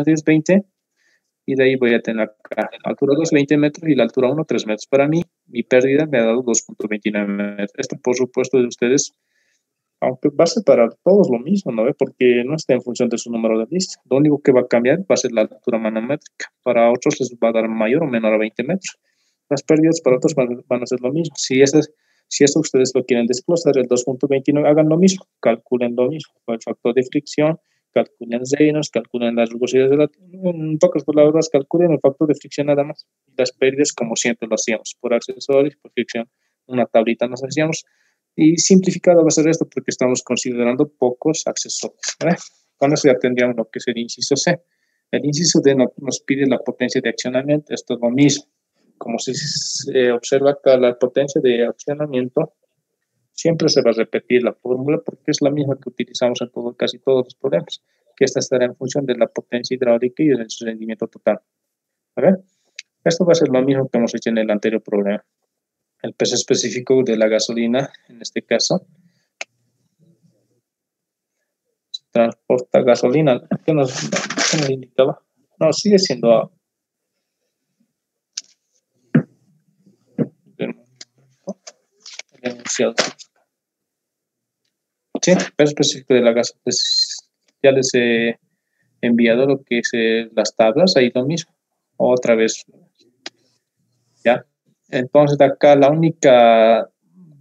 es 20, y de ahí voy a tener acá la altura 2, 20 metros, y la altura 1, 3 metros. Para mí, mi pérdida me ha dado 2.29 metros. Esto, por supuesto, de ustedes, aunque va a ser para todos lo mismo, ¿no ve? Porque no está en función de su número de lista. Lo único que va a cambiar va a ser la altura manométrica. Para otros les va a dar mayor o menor a 20 metros. Las pérdidas para otros van a ser lo mismo. Si esto ustedes lo quieren desglosar, el 2.29, hagan lo mismo, calculen lo mismo. El factor de fricción, calculen Reynolds, calculen las rugosidades de en pocas palabras, calculen el factor de fricción nada más. Las pérdidas, como siempre lo hacíamos, por accesorios, por fricción, una tablita nos hacíamos. Y simplificado va a ser esto porque estamos considerando pocos accesorios, ¿vale? Con eso ya tendríamos lo que es el inciso C. El inciso D nos pide la potencia de accionamiento. Esto es lo mismo. Como se observa acá, la potencia de accionamiento siempre se va a repetir la fórmula porque es la misma que utilizamos en casi todos los problemas, que esta estará en función de la potencia hidráulica y de su rendimiento total. ¿Vale? Esto va a ser lo mismo que hemos hecho en el anterior problema. El peso específico de la gasolina, en este caso, se transporta gasolina. ¿Qué nos indicaba? No, sigue siendo el enunciado. Sí, peso específico de la gasolina. Pues ya les he enviado lo que es las tablas, ahí lo mismo. Otra vez. ¿Ya? Entonces, de acá la única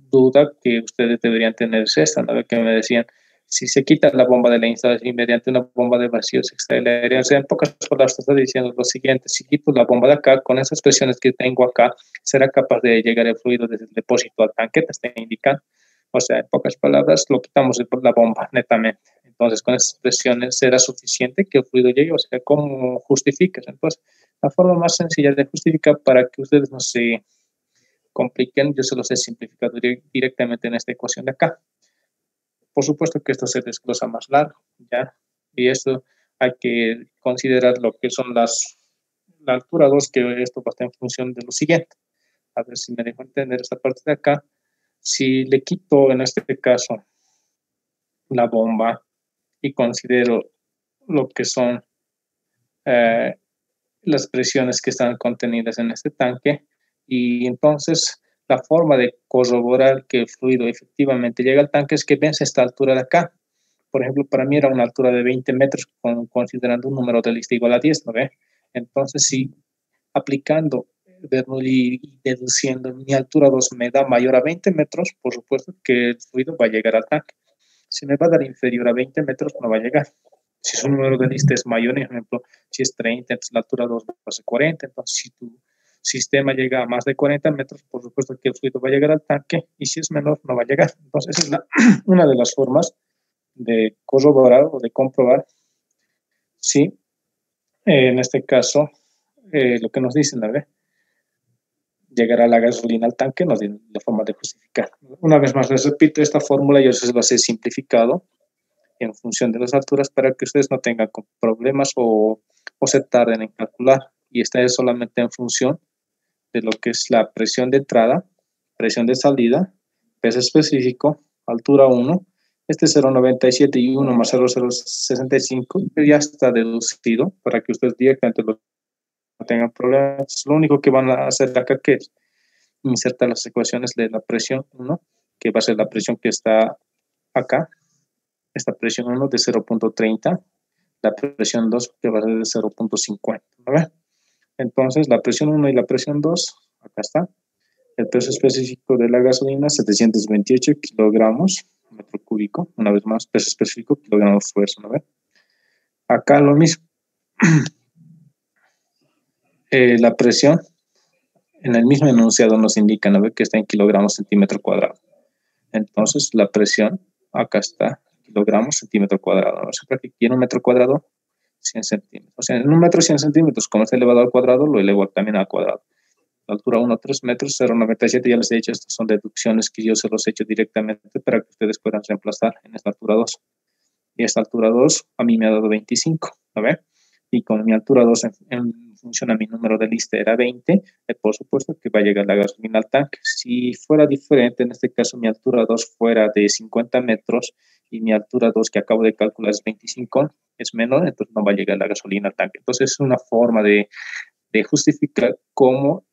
duda que ustedes deberían tener es esta, ¿no? Que me decían, si se quita la bomba de la instalación y mediante una bomba de vacío se extrae el aire, o sea, en pocas palabras está diciendo lo siguiente: si quito la bomba de acá, con esas presiones que tengo acá, será capaz de llegar el fluido desde el depósito al tanque, te está indicando. O sea, en pocas palabras, lo quitamos de la bomba, netamente. Entonces, con esas presiones será suficiente que el fluido llegue. O sea, ¿cómo justificas? Entonces, la forma más sencilla de justificar para que ustedes no se compliquen, yo se los he simplificado directamente en esta ecuación de acá. Por supuesto que esto se desglosa más largo, ¿ya? Y esto hay que considerar lo que son la altura 2, que esto va a estar en función de lo siguiente. A ver si me dejo entender esta parte de acá. Si le quito, en este caso, la bomba y considero lo que son las presiones que están contenidas en este tanque, y entonces la forma de corroborar que el fluido efectivamente llega al tanque es que vence esta altura de acá. Por ejemplo, para mí era una altura de 20 metros, considerando un número de lista igual a 10, ¿no ve? Entonces, si aplicando Bernoulli y deduciendo mi altura 2 me da mayor a 20 metros, por supuesto que el fluido va a llegar al tanque. Si me va a dar inferior a 20 metros, no va a llegar. Si su número de lista es mayor, por ejemplo, si es 30, entonces la altura 2 va a ser 40. Entonces, si tu sistema llega a más de 40 metros, por supuesto que el fluido va a llegar al tanque, y si es menor, no va a llegar. Entonces, esa es una de las formas de corroborar o de comprobar si, en este caso, lo que nos dicen, ¿no ve? Llegará la gasolina al tanque, nos dicen la forma de justificar. Una vez más, les repito, esta fórmula yo se las he simplificado en función de las alturas para que ustedes no tengan problemas o se tarden en calcular. Y esta es solamente en función de lo que es la presión de entrada, presión de salida, peso específico, altura 1, este 0.97 y 1 más 0.065, que ya está deducido para que ustedes directamente no tengan problemas. Lo único que van a hacer acá que es insertar las ecuaciones de la presión 1, que va a ser la presión que está acá, esta presión 1 de 0.30, la presión 2 que va a ser de 0.50, ¿no? Entonces, la presión 1 y la presión 2, acá está. El peso específico de la gasolina, 728 kilogramos metro cúbico. Una vez más, peso específico, kilogramos fuerza, ¿no? Acá lo mismo. La presión, en el mismo enunciado nos indica, ¿no? Que está en kilogramos centímetro cuadrado. Entonces, la presión, acá está, kilogramos centímetro cuadrado. O sea, para que quiera un metro cuadrado, 100 centímetros. O sea, en un metro 100 centímetros, como está elevado al cuadrado, lo elevo también al cuadrado. La altura 1, 3 metros, 0.97, ya les he dicho, estas son deducciones que yo se los he hecho directamente para que ustedes puedan reemplazar en esta altura 2. Y esta altura 2 a mí me ha dado 25, ¿no ve? Y con mi altura 2 en función a mi número de lista era 20, por supuesto que va a llegar la gasolina al tanque. Si fuera diferente, en este caso mi altura 2 fuera de 50 metros y mi altura 2 que acabo de calcular es 25, es menor, entonces no va a llegar la gasolina al tanque. Entonces es una forma de justificar cómo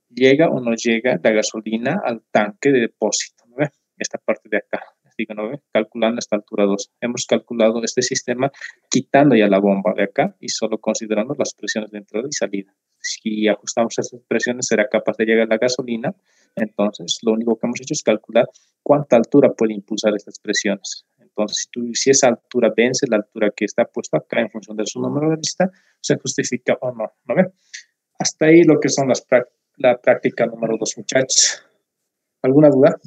llega o no llega la gasolina al tanque de depósito, ¿no ve? Esta parte de acá, digo, ¿no ve? Calculando esta altura 2. Hemos calculado este sistema quitando ya la bomba de acá y solo considerando las presiones de entrada y salida. Si ajustamos esas presiones, será capaz de llegar la gasolina. Entonces, lo único que hemos hecho es calcular cuánta altura puede impulsar estas presiones. Entonces, si esa altura vence la altura que está puesta acá en función de su número de lista, se justifica o no, ¿no ve? Hasta ahí lo que son la práctica número 2, muchachos. ¿Alguna duda?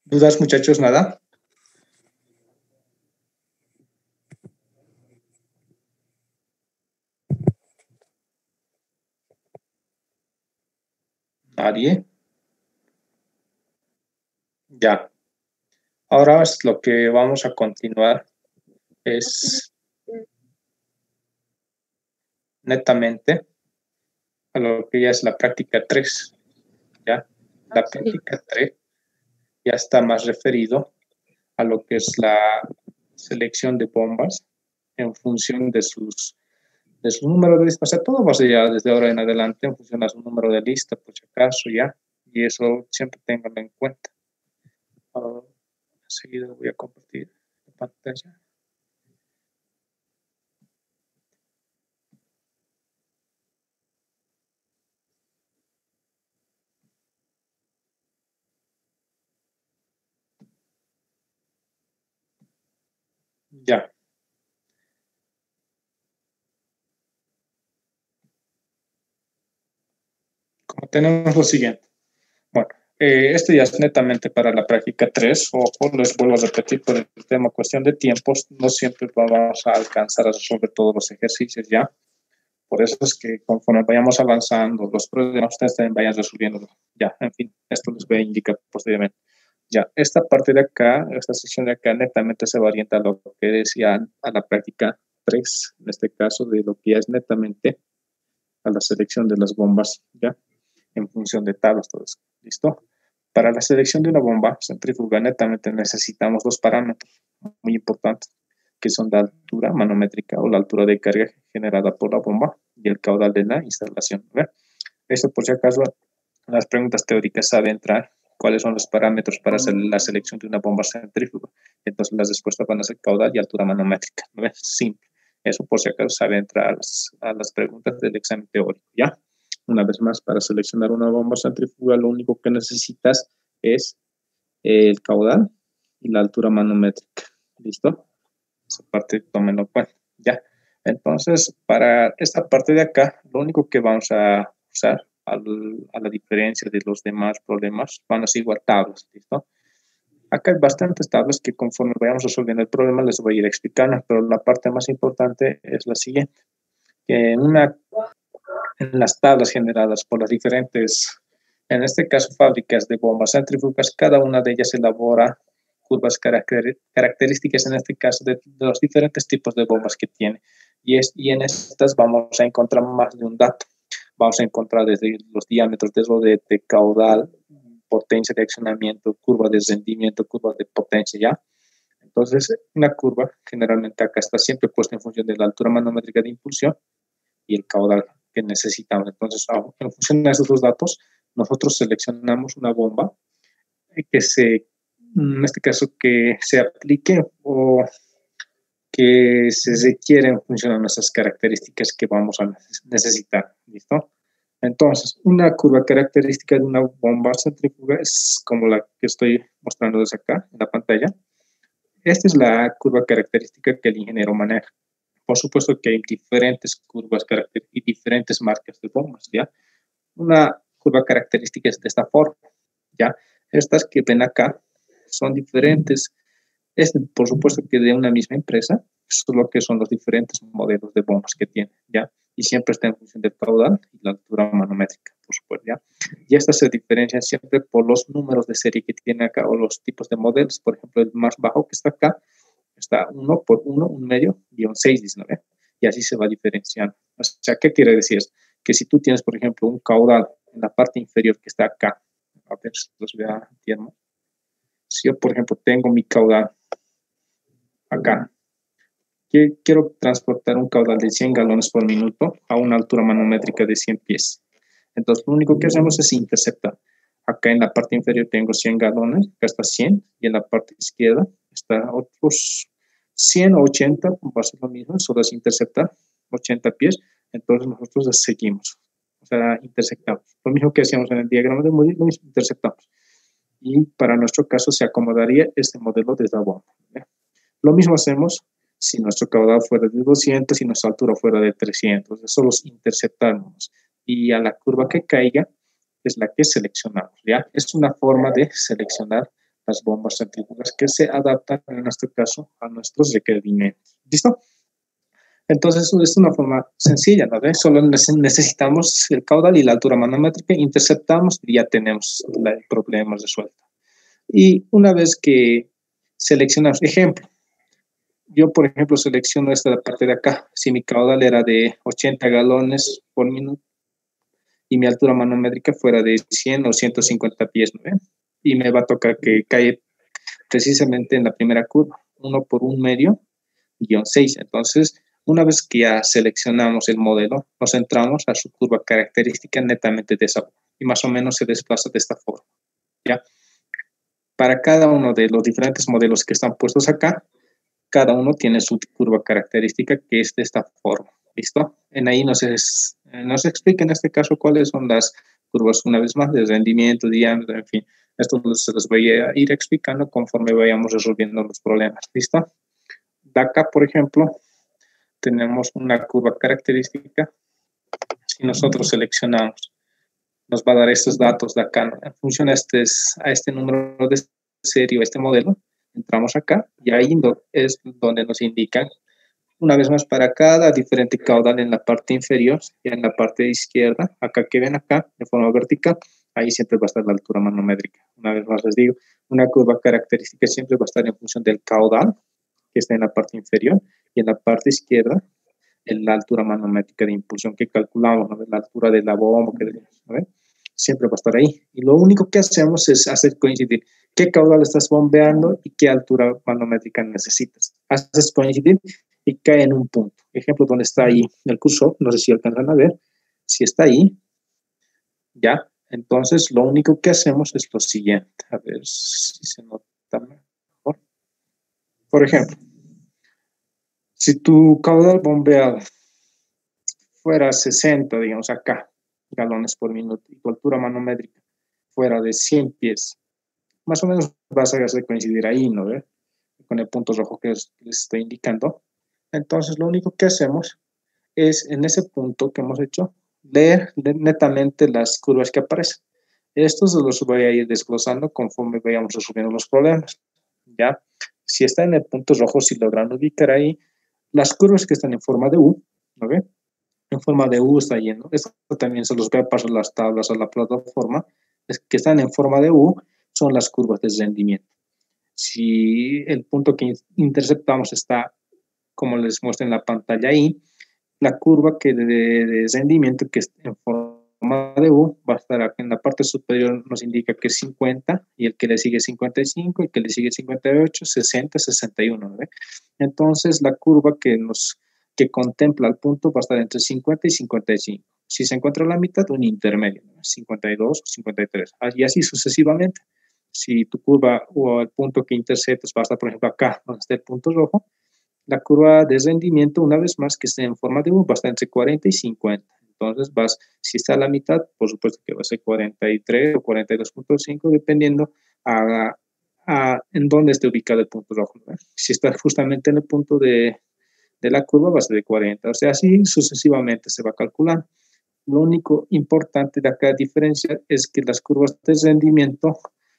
¿Dudas, muchachos? ¿Nada? ¿Nadie? Ya. Ahora lo que vamos a continuar es netamente a lo que ya es la práctica 3. ¿Ya? La práctica 3 ya está más referido a lo que es la selección de bombas en función de su número de lista. O sea, todo va a ser ya desde ahora en adelante en función de su número de lista, por si acaso, ya. Y eso siempre ténganlo en cuenta. Ahora, enseguida voy a compartir la pantalla. Ya. Como tenemos lo siguiente. Bueno, esto ya es netamente para la práctica 3. Ojo, les vuelvo a repetir por el tema cuestión de tiempos, no siempre vamos a alcanzar a resolver todos los ejercicios ya. Por eso es que conforme vayamos avanzando, los problemas ustedes también vayan resolviendo. Ya, en fin, esto les voy a indicar posteriormente. Ya, esta parte de acá, esta sección de acá, netamente se va a orientar a lo que decía a la práctica 3, en este caso, de lo que ya es netamente a la selección de las bombas, ya, en función de tablas, todo eso. ¿Listo? Para la selección de una bomba centrífuga, netamente necesitamos dos parámetros muy importantes, que son la altura manométrica o la altura de carga generada por la bomba y el caudal de la instalación. ¿Ve? Eso, por si acaso, en las preguntas teóricas sabe entrar cuáles son los parámetros para hacer la selección de una bomba centrífuga. Entonces, las respuestas van a ser caudal y altura manométrica. ¿No es simple? Eso, por si acaso, sabe entrar a las preguntas del examen teórico. ¿Ya? Una vez más, para seleccionar una bomba centrífuga, lo único que necesitas es el caudal y la altura manométrica. ¿Listo? Esa parte tómenlo en cuenta. ¿Ya? Entonces, para esta parte de acá, lo único que vamos a usar, a la diferencia de los demás problemas, van a ser igual tablas. ¿Listo? Acá hay bastantes tablas que conforme vayamos resolviendo el problema les voy a ir explicando, pero la parte más importante es la siguiente. Que en las tablas generadas por las diferentes, en este caso, fábricas de bombas centrífugas, cada una de ellas elabora curvas características, en este caso, de los diferentes tipos de bombas que tiene. Y en estas vamos a encontrar más de un dato. Vamos a encontrar desde los diámetros de rodete, caudal, potencia de accionamiento, curva de rendimiento, curva de potencia, ¿ya? Entonces, una curva, generalmente acá está siempre puesta en función de la altura manométrica de impulsión y el caudal que necesitamos. Entonces, en función de esos dos datos, nosotros seleccionamos una bomba que en este caso, que se aplique o que se requiere en función de nuestras características que vamos a necesitar. ¿Listo? Entonces, una curva característica de una bomba centrífuga es como la que estoy mostrando desde acá en la pantalla. Esta es la curva característica que el ingeniero maneja. Por supuesto que hay diferentes curvas y diferentes marcas de bombas, ¿ya? Una curva característica es de esta forma, ¿ya? Estas que ven acá son diferentes. Es, por supuesto, que de una misma empresa, solo que son los diferentes modelos de bombas que tiene, ¿ya? Y siempre está en función del caudal y la altura manométrica, por supuesto, ¿ya? Y estas se diferencian siempre por los números de serie que tiene acá o los tipos de modelos. Por ejemplo, el más bajo que está acá está 1 por 1, un medio, y un 6, 19. y así se va diferenciando. O sea, ¿qué quiere decir? Que si tú tienes, por ejemplo, un caudal en la parte inferior que está acá, a ver si los vea, ¿entiendes? Si yo, por ejemplo, tengo mi caudal acá, que quiero transportar un caudal de 100 galones por minuto a una altura manométrica de 100 pies. Entonces, lo único que hacemos es interceptar. Acá en la parte inferior tengo 100 galones, acá está 100, y en la parte izquierda está otros 100 o 80, va a ser lo mismo, solo es interceptar 80 pies, entonces nosotros seguimos, o sea, intersectamos. Lo mismo que hacíamos en el diagrama de Moody, lo mismo, interceptamos. Y para nuestro caso se acomodaría este modelo de la bomba. Lo mismo hacemos si nuestro caudal fuera de 200 y nuestra altura fuera de 300. Eso los interceptamos. Y a la curva que caiga es la que seleccionamos, ¿ya? Es una forma de seleccionar las bombas centrífugas que se adaptan, en nuestro caso, a nuestros requerimientos. ¿Listo? Entonces, es una forma sencilla, ¿no? Solo necesitamos el caudal y la altura manométrica, interceptamos y ya tenemos el problema resuelto. Y una vez que seleccionamos, ejemplo, yo, por ejemplo, selecciono esta parte de acá. Si mi caudal era de 80 galones por minuto y mi altura manométrica fuera de 100 o 150 pies, ¿no? Y me va a tocar que cae precisamente en la primera curva, 1 por 1 medio, guión 6. Entonces, una vez que ya seleccionamos el modelo, nos centramos a su curva característica netamente de esa forma y más o menos se desplaza de esta forma, ¿ya? Para cada uno de los diferentes modelos que están puestos acá, cada uno tiene su curva característica que es de esta forma. ¿Listo? En ahí nos explica en este caso cuáles son las curvas, una vez más, de rendimiento, diámetro, en fin. Esto se los voy a ir explicando conforme vayamos resolviendo los problemas. ¿Listo? De acá, por ejemplo, tenemos una curva característica. Si nosotros seleccionamos, nos va a dar estos datos de acá, ¿no? En función a este número de serie o este modelo, entramos acá y ahí es donde nos indican, una vez más, para cada diferente caudal en la parte inferior y en la parte izquierda, acá que ven acá, de forma vertical, ahí siempre va a estar la altura manométrica. Una vez más les digo, una curva característica siempre va a estar en función del caudal, que está en la parte inferior, y en la parte izquierda, en la altura manométrica de impulsión que calculamos, ¿no? La altura de la bomba, ¿no? Siempre va a estar ahí. Y lo único que hacemos es hacer coincidir qué caudal estás bombeando y qué altura manométrica necesitas. Haces coincidir y cae en un punto. Ejemplo, donde está ahí el cursor, no sé si alcanzan a ver, si está ahí, ya, entonces lo único que hacemos es lo siguiente. A ver si se nota mejor. Por ejemplo, si tu caudal bombeado fuera 60, digamos acá, galones por minuto, y tu altura manométrica fuera de 100 pies, más o menos vas a hacer coincidir ahí, ¿no? Con el punto rojo que les estoy indicando. Entonces, lo único que hacemos es, en ese punto que hemos hecho, leer netamente las curvas que aparecen. Estos los voy a ir desglosando conforme vayamos resolviendo los problemas, ¿ya? Si está en el punto rojo, si logran ubicar ahí, las curvas que están en forma de U, ¿no ven? En forma de U está yendo. Esto también se los voy a pasar las tablas a la plataforma. Es que están en forma de U son las curvas de rendimiento. Si el punto que interceptamos está, como les muestro en la pantalla ahí, la curva que de rendimiento que es en forma de U va a estar aquí en la parte superior, nos indica que es 50 y el que le sigue 55, el que le sigue 58, 60, 61. ¿no? Entonces la curva que contempla el punto va a estar entre 50 y 55. Si se encuentra a la mitad, un intermedio, ¿no? 52 o 53, y así sucesivamente. Si tu curva o el punto que interceptas va a estar, por ejemplo, acá, donde está el punto rojo, la curva de rendimiento, una vez más, que esté en forma de U, va a estar entre 40 y 50. Entonces, si está a la mitad, por supuesto que va a ser 43 o 42.5, dependiendo en dónde esté ubicado el punto rojo, ¿no? Si está justamente en el punto de la curva, va a ser de 40. O sea, así sucesivamente se va calculando. Lo único importante de acá, diferencia, es que las curvas de rendimiento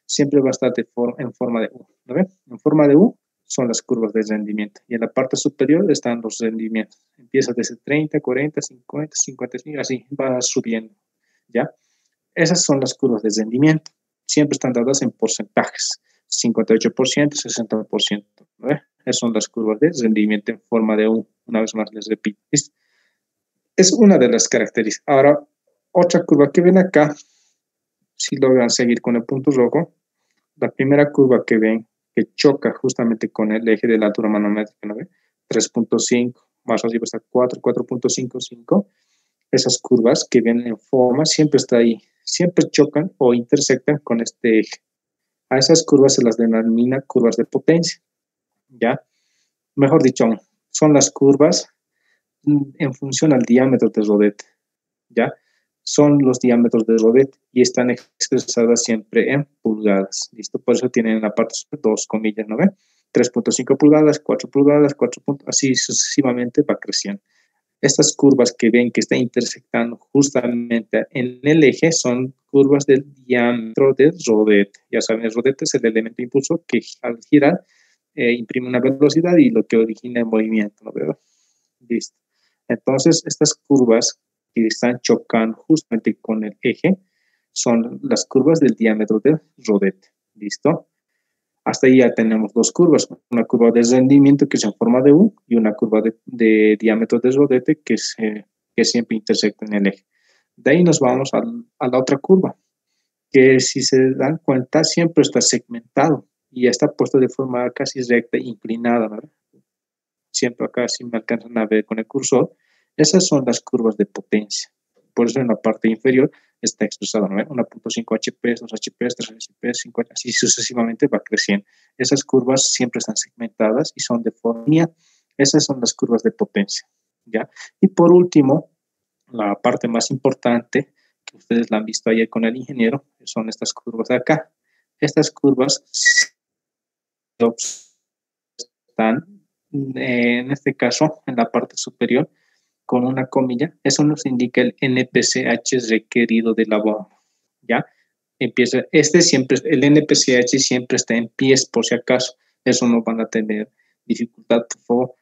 siempre va a estar en forma de U, ¿no ven? En forma de U son las curvas de rendimiento. Y en la parte superior están los rendimientos. Empieza desde 30, 40, 50, 55, así va subiendo, ¿ya? Esas son las curvas de rendimiento. Siempre están dadas en porcentajes. 58%, 60%, ¿no? Esas son las curvas de rendimiento en forma de U. Una vez más les repito. Es una de las características. Ahora, otra curva que ven acá, si logran seguir con el punto rojo, la primera curva que ven que choca justamente con el eje de la altura manométrica, ¿no ve? 3.5, más arriba está 4, 4.55. Esas curvas que ven en forma siempre está ahí, siempre chocan o intersectan con este eje. A esas curvas se las denomina curvas de potencia, ¿ya? Mejor dicho, son las curvas en función al diámetro del rodete, ¿ya? Son los diámetros del rodete y están expresadas siempre en pulgadas, ¿listo? Por eso tienen en la parte superior 2 comillas, ¿no ven? 3.5 pulgadas, 4 pulgadas, 4 puntos, así sucesivamente va creciendo. Estas curvas que ven que está intersectando justamente en el eje son curvas del diámetro del rodete. Ya saben, el rodete es el elemento impulsor que al girar imprime una velocidad y lo que origina el movimiento, ¿no veo? Listo. Entonces, estas curvas que están chocando justamente con el eje son las curvas del diámetro del rodete. ¿Listo? Hasta ahí ya tenemos dos curvas, una curva de rendimiento que es en forma de U y una curva de diámetro de rodete que siempre intersecta en el eje. De ahí nos vamos a la otra curva, que si se dan cuenta siempre está segmentado y está puesto de forma casi recta, inclinada, ¿verdad? Siempre acá si me alcanzan a ver con el cursor, esas son las curvas de potencia. Por eso en la parte inferior está expresado, ¿no? 1.5 HP, 2 HP, 3 HP, 5, así sucesivamente va creciendo. Esas curvas siempre están segmentadas y son de forma. Esas son las curvas de potencia, ¿ya? Y por último, la parte más importante, que ustedes la han visto ayer con el ingeniero, son estas curvas de acá. Estas curvas están, en este caso, en la parte superior, con una comilla, eso nos indica el NPCH requerido de la bomba, ¿ya? Empieza, el NPCH siempre está en pies, por si acaso, eso no van a tener dificultad, por favor.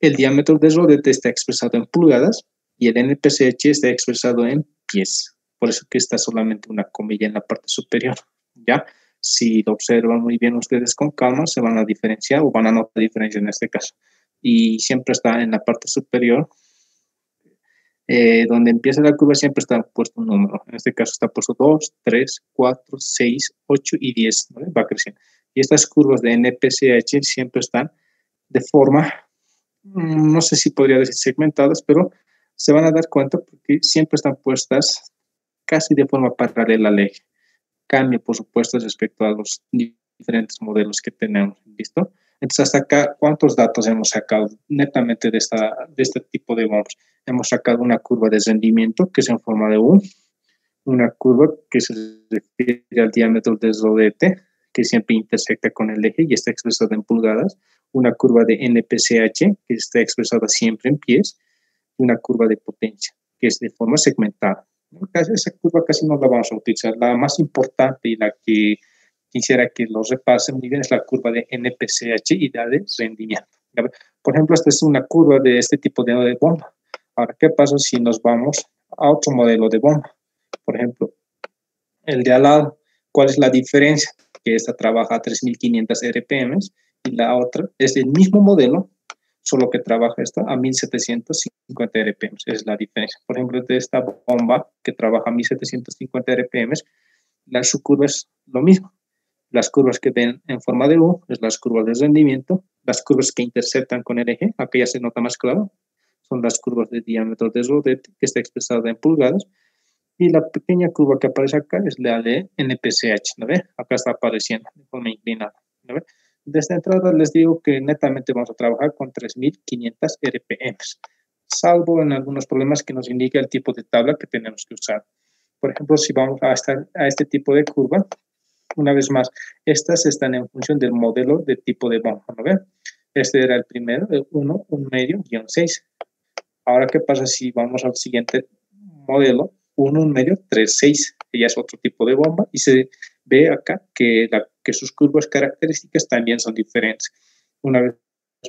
El diámetro del rodete está expresado en pulgadas y el NPCH está expresado en pies, por eso que está solamente una comilla en la parte superior, ¿ya? Si lo observan muy bien ustedes con calma, se van a diferenciar o van a notar diferencia en este caso. Y siempre está en la parte superior, donde empieza la curva siempre está puesto un número. En este caso está puesto 2, 3, 4, 6, 8 y 10. ¿No? Va creciendo. Y estas curvas de NPCH siempre están de forma, no sé si podría decir segmentadas, pero se van a dar cuenta porque siempre están puestas casi de forma paralela al eje. Cambia, por supuesto, respecto a los diferentes modelos que tenemos. ¿Listo? Entonces, hasta acá, ¿cuántos datos hemos sacado netamente de este tipo de bombas? Hemos sacado una curva de rendimiento, que es en forma de U, una curva que se refiere al diámetro del rodete, que siempre intersecta con el eje y está expresada en pulgadas, una curva de NPCH, que está expresada siempre en pies, y una curva de potencia, que es de forma segmentada. Esa curva casi no la vamos a utilizar. La más importante y la que quisiera que lo repasen muy bien es la curva de NPCH y la de rendimiento. Por ejemplo, esta es una curva de este tipo de bomba. Ahora, ¿qué pasa si nos vamos a otro modelo de bomba? Por ejemplo, el de al lado. ¿Cuál es la diferencia? Que esta trabaja a 3.500 RPM y la otra es el mismo modelo, solo que trabaja esta a 1.750 RPM. Es la diferencia. Por ejemplo, de esta bomba que trabaja a 1.750 RPM, su curva es lo mismo. Las curvas que ven en forma de U es las curvas de rendimiento. Las curvas que interceptan con el eje, aquí ya se nota más claro, son las curvas de diámetro de rodete, que está expresada en pulgadas. Y la pequeña curva que aparece acá es la de NPCH, ¿no ve? Acá está apareciendo de forma inclinada, ¿no ve? Desde entrada les digo que netamente vamos a trabajar con 3.500 RPM, salvo en algunos problemas que nos indica el tipo de tabla que tenemos que usar. Por ejemplo, si vamos a este tipo de curva, una vez más, estas están en función del modelo de tipo de bomba, ¿no ve? Este era el primero, el 1, 1 medio, guión 6. Ahora, ¿qué pasa si vamos al siguiente modelo? 1, 1 medio, 3, 6. Ya es otro tipo de bomba y se ve acá que sus curvas características también son diferentes. Una vez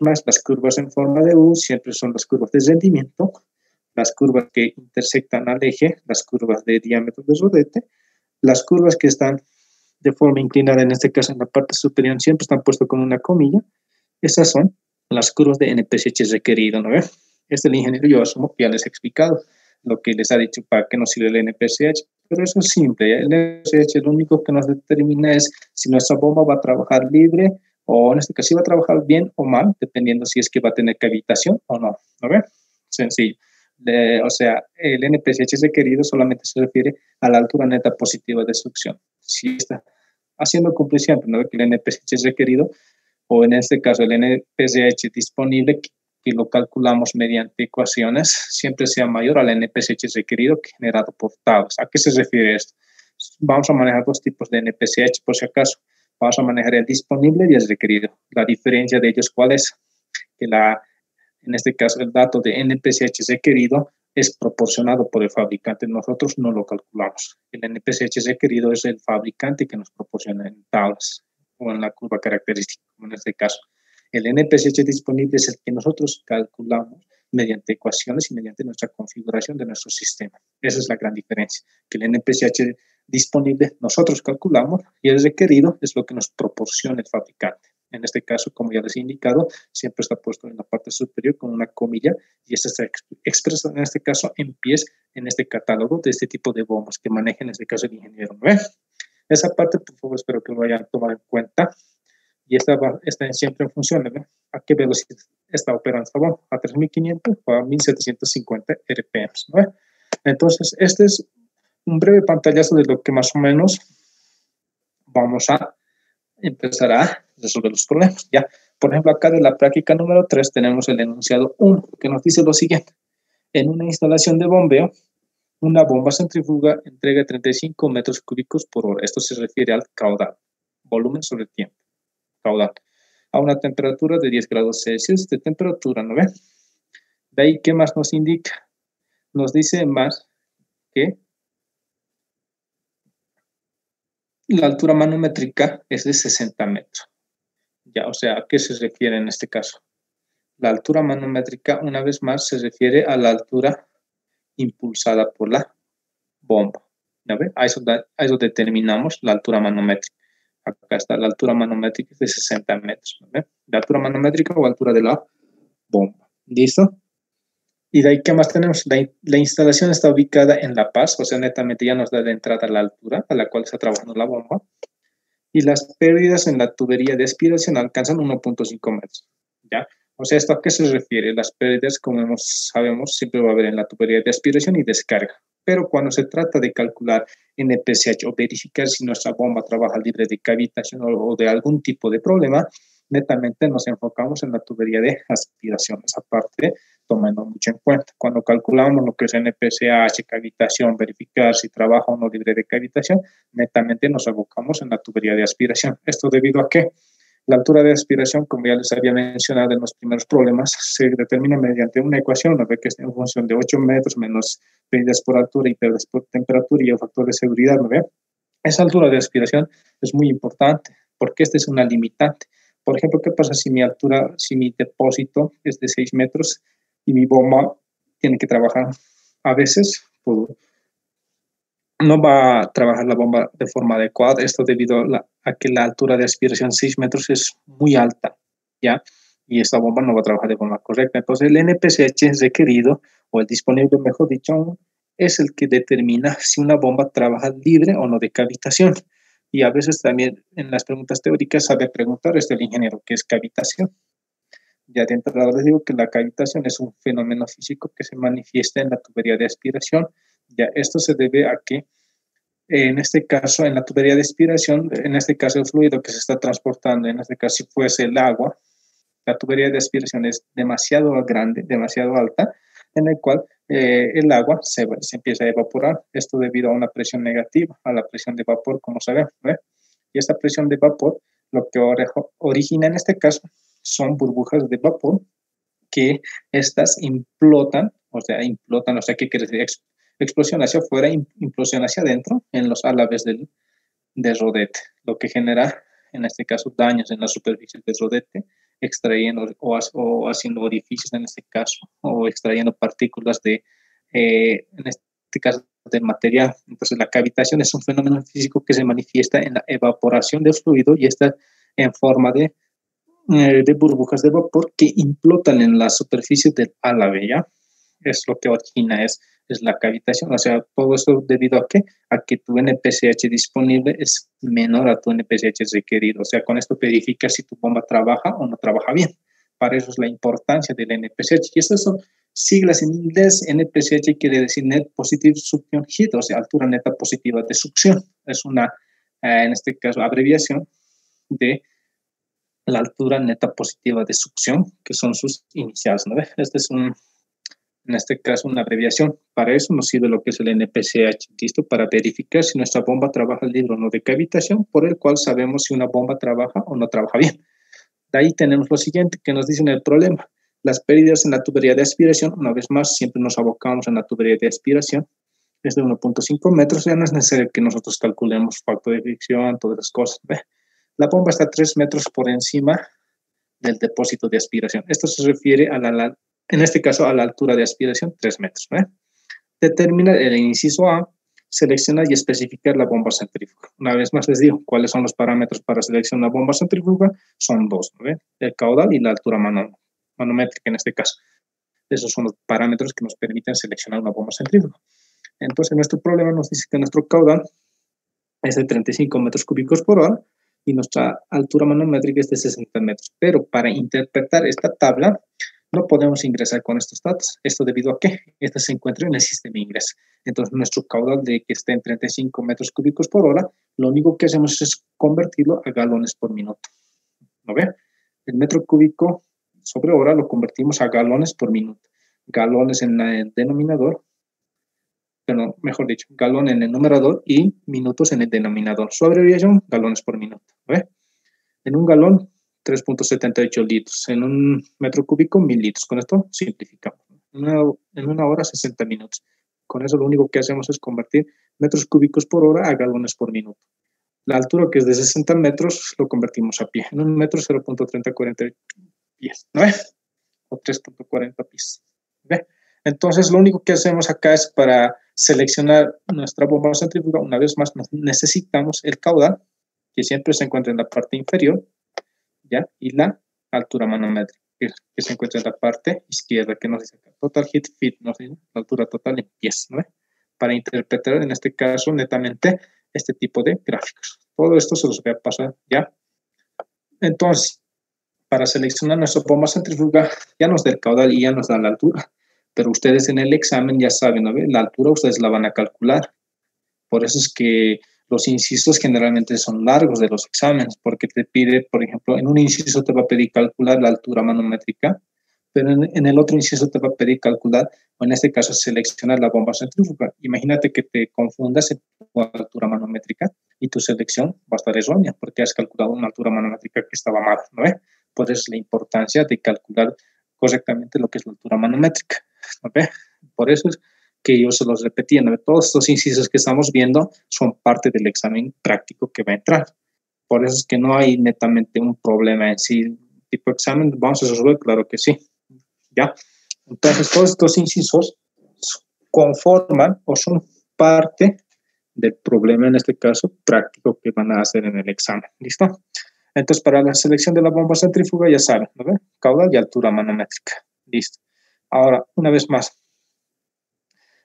más, las curvas en forma de U siempre son las curvas de rendimiento, las curvas que intersectan al eje, las curvas de diámetro de rodete, las curvas que están de forma inclinada, en este caso en la parte superior, siempre están puestas con una comilla. Esas son las curvas de NPCH requerido, ¿no ve? El ingeniero yo asumo que ya les he explicado lo que les ha dicho para qué nos sirve el NPCH, pero eso es simple, ¿ya? El NPCH lo único que nos determina es si nuestra bomba va a trabajar libre o en este caso si va a trabajar bien o mal, dependiendo si es que va a tener cavitación o no, ¿no ve? Sencillo. O sea, el NPCH requerido solamente se refiere a la altura neta positiva de succión. Si está haciendo cumplir siempre, ¿no? Que el NPCH es requerido, o en este caso el NPCH disponible, que lo calculamos mediante ecuaciones, siempre sea mayor al NPCH requerido que generado por tablas. ¿A qué se refiere esto? Vamos a manejar dos tipos de NPCH, por si acaso. Vamos a manejar el disponible y el requerido. La diferencia de ellos, ¿cuál es? Que en este caso, el dato de NPCH requerido es proporcionado por el fabricante. Nosotros no lo calculamos. El NPCH requerido es el fabricante que nos proporciona en tablas o en la curva característica, como en este caso. El NPCH disponible es el que nosotros calculamos mediante ecuaciones y mediante nuestra configuración de nuestro sistema. Esa es la gran diferencia, que el NPCH disponible nosotros calculamos y el requerido es lo que nos proporciona el fabricante. En este caso, como ya les he indicado, siempre está puesto en la parte superior con una comilla y esta está expresa en este caso en pies en este catálogo de este tipo de bombas que maneja en este caso el ingeniero. ¿No ve? Esa parte, por favor, espero que lo vayan a tomar en cuenta. Y esta siempre en función de a qué velocidad está operando esta bomba, a 3.500 o a 1.750 RPM. ¿No? Entonces, este es un breve pantallazo de lo que más o menos vamos a empezar a resolver los problemas. Ya, por ejemplo, acá de la práctica número 3 tenemos el enunciado 1, que nos dice lo siguiente. En una instalación de bombeo, una bomba centrífuga entrega 35 metros cúbicos por hora. Esto se refiere al caudal, volumen sobre tiempo, caudal, a una temperatura de 10 grados Celsius de temperatura, ¿no ve? De ahí, ¿qué más nos indica? Nos dice más que la altura manométrica es de 60 metros. Ya, o sea, ¿a qué se refiere en este caso? La altura manométrica, una vez más, se refiere a la altura impulsada por la bomba. ¿Ya ve? A eso determinamos la altura manométrica. Acá está la altura manométrica de 60 metros. ¿No ve? La altura manométrica o altura de la bomba. ¿Listo? Y de ahí, ¿qué más tenemos? La instalación está ubicada en La Paz, o sea, netamente ya nos da de entrada la altura a la cual está trabajando la bomba. Y las pérdidas en la tubería de aspiración alcanzan 1.5 metros. ¿Ya? O sea, ¿esto a qué se refiere? Las pérdidas, como sabemos, siempre va a haber en la tubería de aspiración y descarga. Pero cuando se trata de calcular NPCH o verificar si nuestra bomba trabaja libre de cavitación o de algún tipo de problema, netamente nos enfocamos en la tubería de aspiración. Esa parte, tomando mucho en cuenta. Cuando calculamos lo que es NPCH, cavitación, verificar si trabaja o no libre de cavitación, netamente nos abocamos en la tubería de aspiración. ¿Esto debido a qué? La altura de aspiración, como ya les había mencionado en los primeros problemas, se determina mediante una ecuación, ¿no? Que es en función de 8 metros menos pérdidas por altura y pérdidas por temperatura y el factor de seguridad, ¿no? Esa altura de aspiración es muy importante porque esta es una limitante. Por ejemplo, ¿qué pasa si mi depósito es de 6 metros y mi bomba tiene que trabajar? A veces no va a trabajar la bomba de forma adecuada. Esto debido a que la altura de aspiración 6 metros es muy alta, ¿ya? Y esta bomba no va a trabajar de forma correcta. Entonces, el NPCH requerido, o el disponible, mejor dicho, es el que determina si una bomba trabaja libre o no de cavitación. Y a veces también en las preguntas teóricas sabe preguntar el ingeniero qué es cavitación. Ya de entrada les digo que la cavitación es un fenómeno físico que se manifiesta en la tubería de aspiración. Ya esto se debe a que en este caso, en la tubería de aspiración, en este caso el fluido que se está transportando, en este caso si fuese el agua, la tubería de aspiración es demasiado grande, demasiado alta, en el cual el agua se empieza a evaporar. Esto debido a una presión negativa, a la presión de vapor, como sabemos. ¿Ve? Y esta presión de vapor, lo que origina en este caso, son burbujas de vapor que estas implotan, o sea, ¿qué quiere decir? Explosión hacia afuera, implosión hacia adentro en los álabes del rodete, lo que genera, en este caso, daños en la superficie del rodete, extrayendo o haciendo orificios en este caso, o extrayendo partículas en este caso, del material. Entonces, la cavitación es un fenómeno físico que se manifiesta en la evaporación del fluido y está en forma de de burbujas de vapor que implotan en la superficie del álave, ¿ya? Es lo que origina, es la cavitación. O sea, todo esto debido a qué? A que tu NPCH disponible es menor a tu NPCH requerido. O sea, con esto verifica si tu bomba trabaja o no trabaja bien. Para eso es la importancia del NPCH. Y estas son siglas en inglés. NPCH quiere decir Net Positive Suction Heat, o sea, altura neta positiva de succión. Es una, en este caso, abreviación de la altura neta positiva de succión, que son sus iniciales, ¿no ves? Este es en este caso, una abreviación. Para eso nos sirve lo que es el NPCH, ¿listo? Para verificar si nuestra bomba trabaja libre o no de cavitación, por el cual sabemos si una bomba trabaja o no trabaja bien. De ahí tenemos lo siguiente, que nos dicen el problema. Las pérdidas en la tubería de aspiración, una vez más, siempre nos abocamos en la tubería de aspiración, es de 1.5 metros, ya no es necesario que nosotros calculemos factor de fricción, todas esas cosas. ¿Ve? La bomba está a 3 metros por encima del depósito de aspiración. Esto se refiere a en este caso a la altura de aspiración, 3 metros. ¿Ve? Determina el inciso A, seleccionar y especificar la bomba centrífuga. Una vez más les digo, ¿cuáles son los parámetros para seleccionar una bomba centrífuga? Son dos, ¿no? El caudal y la altura manométrica en este caso. Esos son los parámetros que nos permiten seleccionar una bomba centrífuga. Entonces, nuestro problema nos dice que nuestro caudal es de 35 metros cúbicos por hora y nuestra altura manométrica es de 60 metros. Pero para interpretar esta tabla, no podemos ingresar con estos datos. ¿Esto debido a qué? Este se encuentra en el sistema de ingreso. Entonces, nuestro caudal de que esté en 35 metros cúbicos por hora, lo único que hacemos es convertirlo a galones por minuto. ¿No ve? El metro cúbico sobre hora lo convertimos a galones por minuto. Galones en el denominador, pero mejor dicho, galón en el numerador y minutos en el denominador. Su abreviación, galones por minuto. ¿Ve? En un galón, 3.78 litros. En un metro cúbico, 1000 litros. Con esto simplificamos. En una hora, 60 minutos. Con eso lo único que hacemos es convertir metros cúbicos por hora a galones por minuto. La altura, que es de 60 metros, lo convertimos a pie. En un metro, 0.3040 pies. ¿No ve? O 3.40 pies. ¿Ve? Entonces, lo único que hacemos acá es para seleccionar nuestra bomba centrífuga. Una vez más, necesitamos el caudal, que siempre se encuentra en la parte inferior, ¿ya? Y la altura manométrica, que se encuentra en la parte izquierda, que nos dice total heat fit, nos dice la altura total en pies, ¿no? Para interpretar, en este caso, netamente, este tipo de gráficos. Todo esto se los voy a pasar, ¿ya? Entonces, para seleccionar nuestra bomba centrífuga, ya nos da el caudal y ya nos da la altura. Pero ustedes en el examen ya saben, ¿no? La altura ustedes la van a calcular. Por eso es que los incisos generalmente son largos de los exámenes, porque te pide, por ejemplo, en un inciso te va a pedir calcular la altura manométrica, pero en el otro inciso te va a pedir calcular, o en este caso seleccionar la bomba centrífuga. Imagínate que te confundas en tu altura manométrica y tu selección va a estar errónea, porque has calculado una altura manométrica que estaba mal, ¿no? Por eso es la importancia de calcular correctamente lo que es la altura manométrica, ¿no? Por eso es que yo se los repetí, ¿no? Todos estos incisos que estamos viendo son parte del examen práctico que va a entrar. Por eso es que no hay netamente un problema en sí. ¿Tipo examen vamos a resolver? Claro que sí. ¿Ya? Entonces, todos estos incisos conforman o son parte del problema, en este caso, práctico que van a hacer en el examen. ¿Listo? Entonces, para la selección de la bomba centrífuga, ya saben, ¿no ven? Caudal y altura manométrica. Listo. Ahora, una vez más,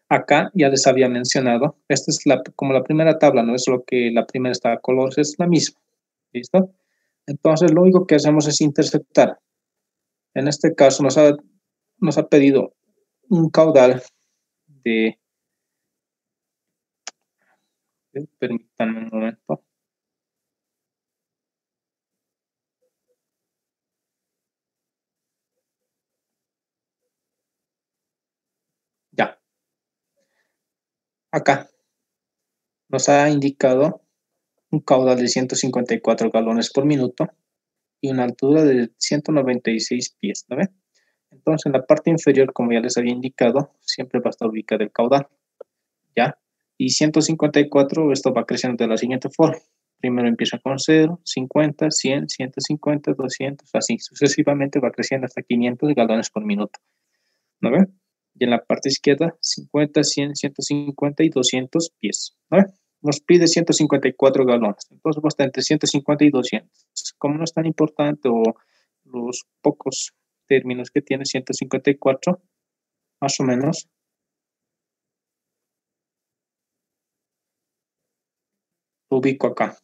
acá ya les había mencionado, esta es como la primera tabla, ¿no? Es lo que la primera está a colores, es la misma. ¿Listo? Entonces, lo único que hacemos es interceptar. En este caso, nos ha pedido un caudal de... Permítanme un momento. Ya. Acá nos ha indicado un caudal de 154 galones por minuto y una altura de 196 pies, ¿no ve? Entonces, en la parte inferior, como ya les había indicado, siempre va a estar ubicado el caudal, ¿ya? Y 154, esto va creciendo de la siguiente forma. Primero empieza con 0, 50, 100, 150, 200, así sucesivamente va creciendo hasta 500 galones por minuto, ¿no ve? Y en la parte izquierda, 50, 100, 150 y 200 pies, ¿no ve? Nos pide 154 galones, entonces va a estar entre 150 y 200. Como no es tan importante o los pocos términos que tiene 154, más o menos. Lo ubico acá.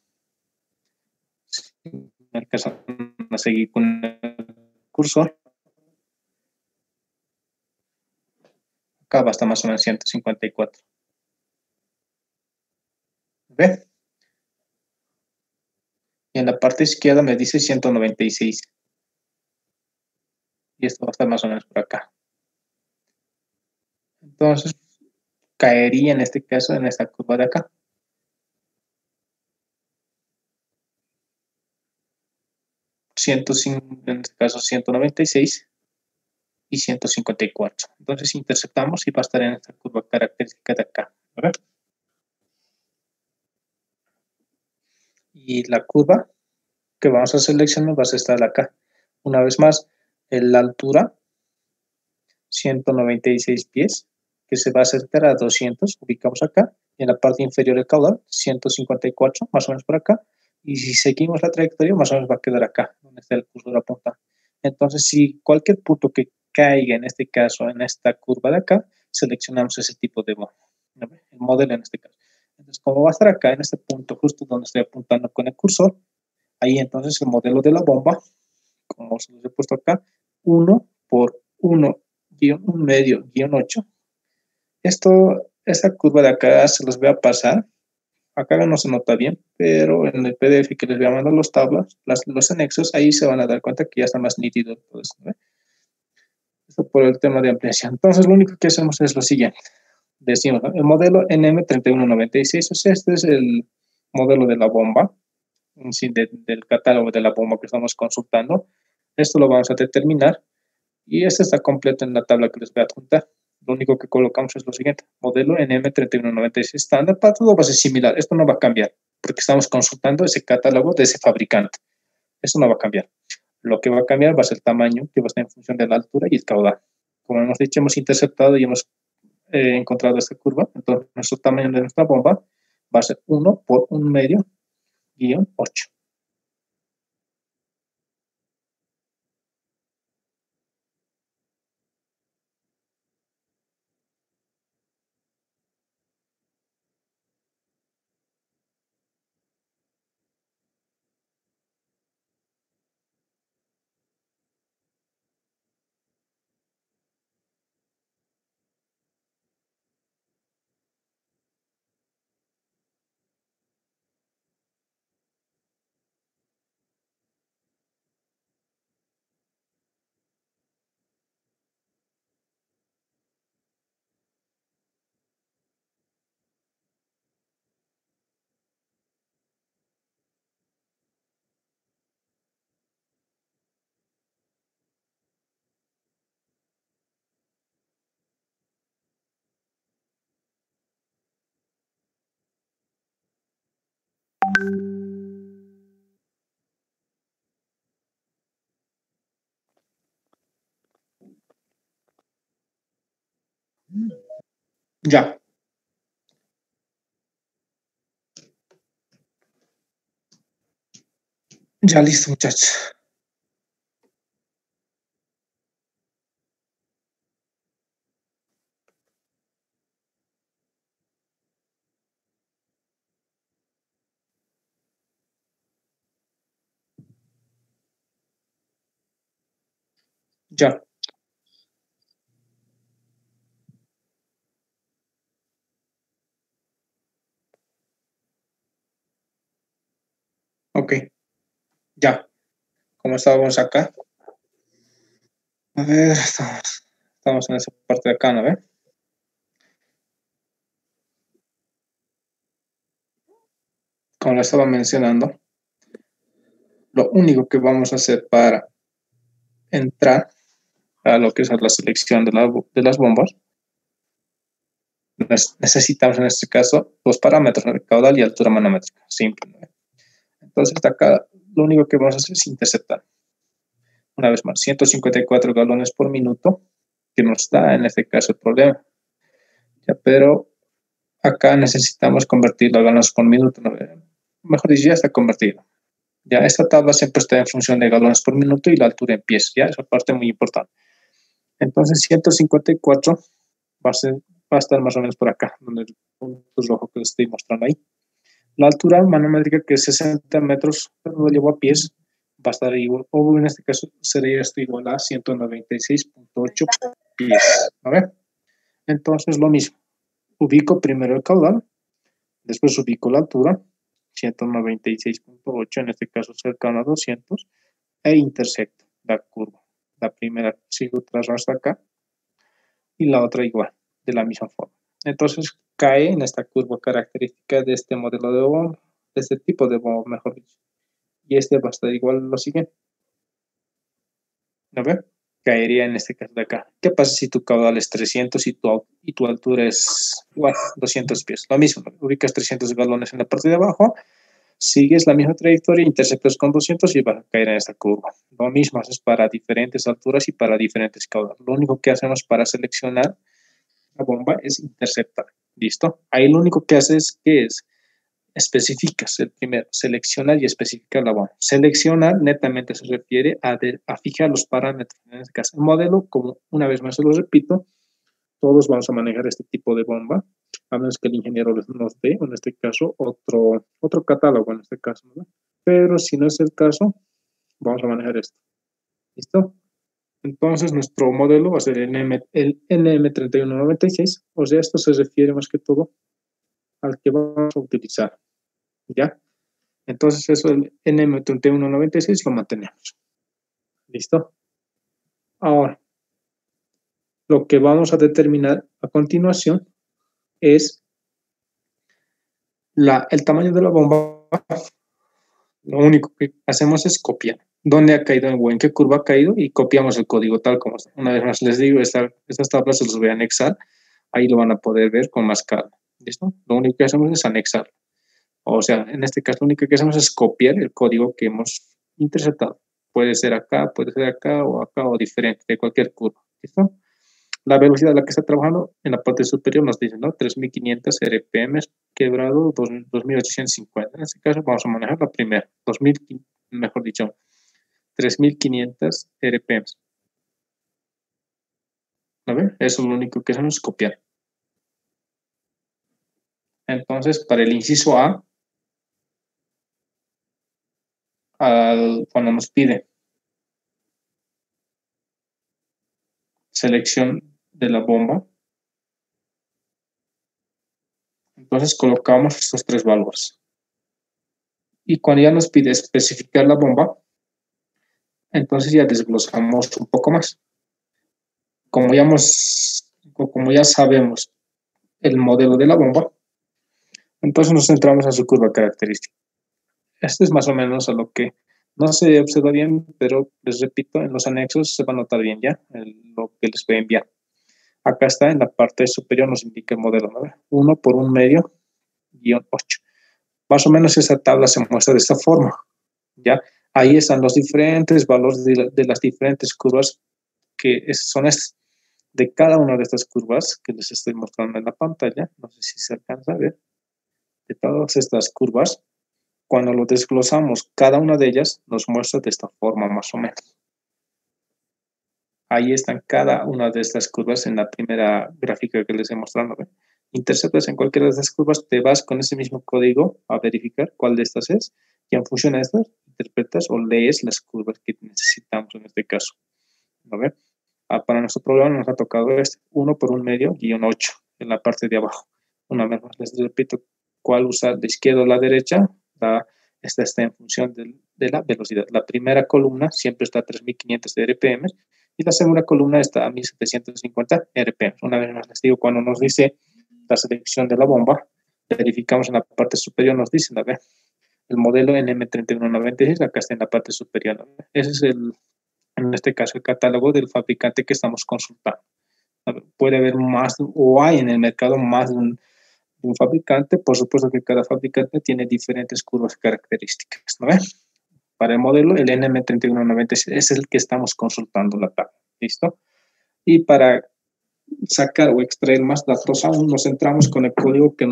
Si me alcanzan a seguir con el cursor. Acá va hasta más o menos 154. ¿Ve? Y en la parte izquierda me dice 196. Y esto va a estar más o menos por acá. Entonces, caería en este caso en esta curva de acá. En este caso 196 y 154. Entonces interceptamos y va a estar en esta curva característica de acá. ¿Verdad? Y la curva que vamos a seleccionar va a estar acá. Una vez más, en la altura, 196 pies, que se va a acercar a 200, ubicamos acá. Y en la parte inferior del caudal, 154, más o menos por acá. Y si seguimos la trayectoria, más o menos va a quedar acá, donde está el cursor apuntado. Entonces, si cualquier punto que caiga, en este caso, en esta curva de acá, seleccionamos ese tipo de bomba, el modelo en este caso. Entonces, como va a estar acá, en este punto, justo donde estoy apuntando con el cursor, ahí entonces el modelo de la bomba, como se los he puesto acá, 1 por 1-1 medio-8. Esta curva de acá se los voy a pasar. Acá no se nota bien, pero en el PDF que les voy a mandar los tablas, los anexos, ahí se van a dar cuenta que ya está más nítido todo esto, ¿ve? Esto por el tema de ampliación. Entonces, lo único que hacemos es lo siguiente. Decimos, ¿no? El modelo NM3196, o sea, este es el modelo de la bomba, sí, del catálogo de la bomba que estamos consultando. Esto lo vamos a determinar y este está completo en la tabla que les voy a adjuntar. Lo único que colocamos es lo siguiente: modelo NM3196 estándar, para todo va a ser similar. Esto no va a cambiar porque estamos consultando ese catálogo de ese fabricante. Eso no va a cambiar. Lo que va a cambiar va a ser el tamaño, que va a estar en función de la altura y el caudal. Como hemos dicho, hemos interceptado y hemos encontrado esta curva. Entonces, nuestro tamaño de nuestra bomba va a ser 1 por 1 medio-8. Ya, ya listo, muchachos. Ya, ok, ya. Como estábamos acá, a ver, estamos en esa parte de acá, ¿no? ¿Ve? Como lo estaba mencionando, lo único que vamos a hacer para entrar a lo que es la selección de las bombas, necesitamos en este caso dos parámetros, ¿no? Caudal y altura manométrica, simple, ¿no? Entonces, acá lo único que vamos a hacer es interceptar. Una vez más, 154 galones por minuto, que nos da en este caso el problema. Ya, pero acá necesitamos convertirlo a galones por minuto, ¿no? Mejor dicho, ya está convertido. Ya, esta tabla siempre está en función de galones por minuto y la altura en pies, ya, esa parte muy importante. Entonces, 154 va a estar más o menos por acá, donde el punto rojo que les estoy mostrando ahí. La altura manométrica, que es 60 metros, pero lo llevo a pies, va a estar igual, o en este caso sería esto igual a 196.8 pies. A ver, entonces lo mismo. Ubico primero el caudal, después ubico la altura, 196.8, en este caso cercano a 200, e intersecto la curva. La primera sigo trazando hasta acá y la otra igual, de la misma forma. Entonces cae en esta curva característica de este modelo de bomba, de este tipo de bomba, mejor dicho. Y este va a estar igual a lo siguiente. ¿No ve? Caería en este caso de acá. ¿Qué pasa si tu caudal es 300 y tu altura es igual, 200 pies? Lo mismo, ubicas 300 galones en la parte de abajo, sigues la misma trayectoria, interceptas con 200 y vas a caer en esta curva. Lo mismo haces para diferentes alturas y para diferentes caudales. Lo único que hacemos para seleccionar la bomba es interceptar. ¿Listo? Ahí lo único que haces es especificas el primero, seleccionar y especificar la bomba. Seleccionar netamente se refiere a fijar los parámetros. En este caso, el modelo, como una vez más se lo repito, todos vamos a manejar este tipo de bomba, a menos que el ingeniero nos dé, en este caso, otro catálogo, en este caso, ¿no? Pero si no es el caso, vamos a manejar esto. ¿Listo? Entonces, nuestro modelo va a ser el NM3196, o sea, esto se refiere más que todo al que vamos a utilizar, ¿ya? Entonces, eso, el NM3196 lo mantenemos. ¿Listo? Ahora, lo que vamos a determinar a continuación es el tamaño de la bomba. Lo único que hacemos es copiar dónde ha caído o en qué curva ha caído y copiamos el código tal como está. Una vez más les digo, estas tablas se los voy a anexar. Ahí lo van a poder ver con más calma. ¿Listo? Lo único que hacemos es anexar. O sea, en este caso, lo único que hacemos es copiar el código que hemos interceptado. Puede ser acá o diferente, de cualquier curva. ¿Listo? La velocidad a la que está trabajando en la parte superior nos dice, ¿no? 3500 RPM quebrado 2850. En este caso vamos a manejar la primera, 2000, mejor dicho, 3500 RPM. ¿No ven? Eso es lo único que hacemos, copiar. Entonces, para el inciso A, cuando nos pide selección de la bomba, entonces colocamos estos tres valores. Y cuando ya nos pide especificar la bomba, entonces ya desglosamos un poco más. Como ya sabemos el modelo de la bomba, entonces nos centramos en su curva característica. Esto es más o menos a lo que no se observa bien, pero les repito, en los anexos se va a notar bien ya lo que les voy a enviar. Acá está, en la parte superior nos indica el modelo, ¿no? 1 por 1 medio, guión 8. Más o menos esa tabla se muestra de esta forma, ¿ya? Ahí están los diferentes valores de las diferentes curvas que son estas. De cada una de estas curvas que les estoy mostrando en la pantalla, no sé si se alcanza a ver, de todas estas curvas, cuando lo desglosamos, cada una de ellas nos muestra de esta forma más o menos. Ahí están cada una de estas curvas en la primera gráfica que les he mostrado. ¿Ve? Interceptas en cualquiera de estas curvas, te vas con ese mismo código a verificar cuál de estas es, y en función de estas, interpretas o lees las curvas que necesitamos en este caso. ¿No ve? Para nuestro programa nos ha tocado 1 por 1 medio, guión 8, en la parte de abajo. Una vez más les repito cuál usar, de izquierda a la derecha. Esta está en función de la velocidad. La primera columna siempre está a 3500 RPM y la segunda columna está a 1750 RPM. Una vez más les digo, cuando nos dice la selección de la bomba, verificamos en la parte superior, nos dice, el modelo NM3196, acá está en la parte superior. Ese es en este caso, el catálogo del fabricante que estamos consultando. Puede haber más, o hay en el mercado más de un fabricante. Por supuesto que cada fabricante tiene diferentes curvas características, ¿no ves? Para el modelo, el NM3196 es el que estamos consultando la tabla, ¿listo? Y para sacar o extraer más datos aún, nos centramos con el código que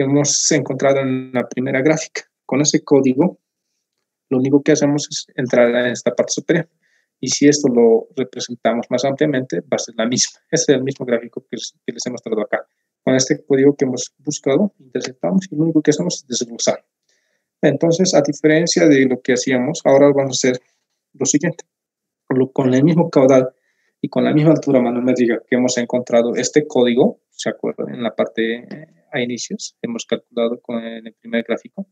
hemos encontrado en la primera gráfica. Con ese código Lo único que hacemos es entrar en esta parte superior. Y si esto lo representamos más ampliamente, va a ser la misma. Este es el mismo gráfico que les he mostrado acá. Con este código que hemos buscado, interceptamos y lo único que hacemos es desglosar. Entonces, a diferencia de lo que hacíamos, ahora vamos a hacer lo siguiente. Con el mismo caudal y con la misma altura manométrica que hemos encontrado este código, ¿se acuerdan? En la parte a inicios, hemos calculado con el primer gráfico,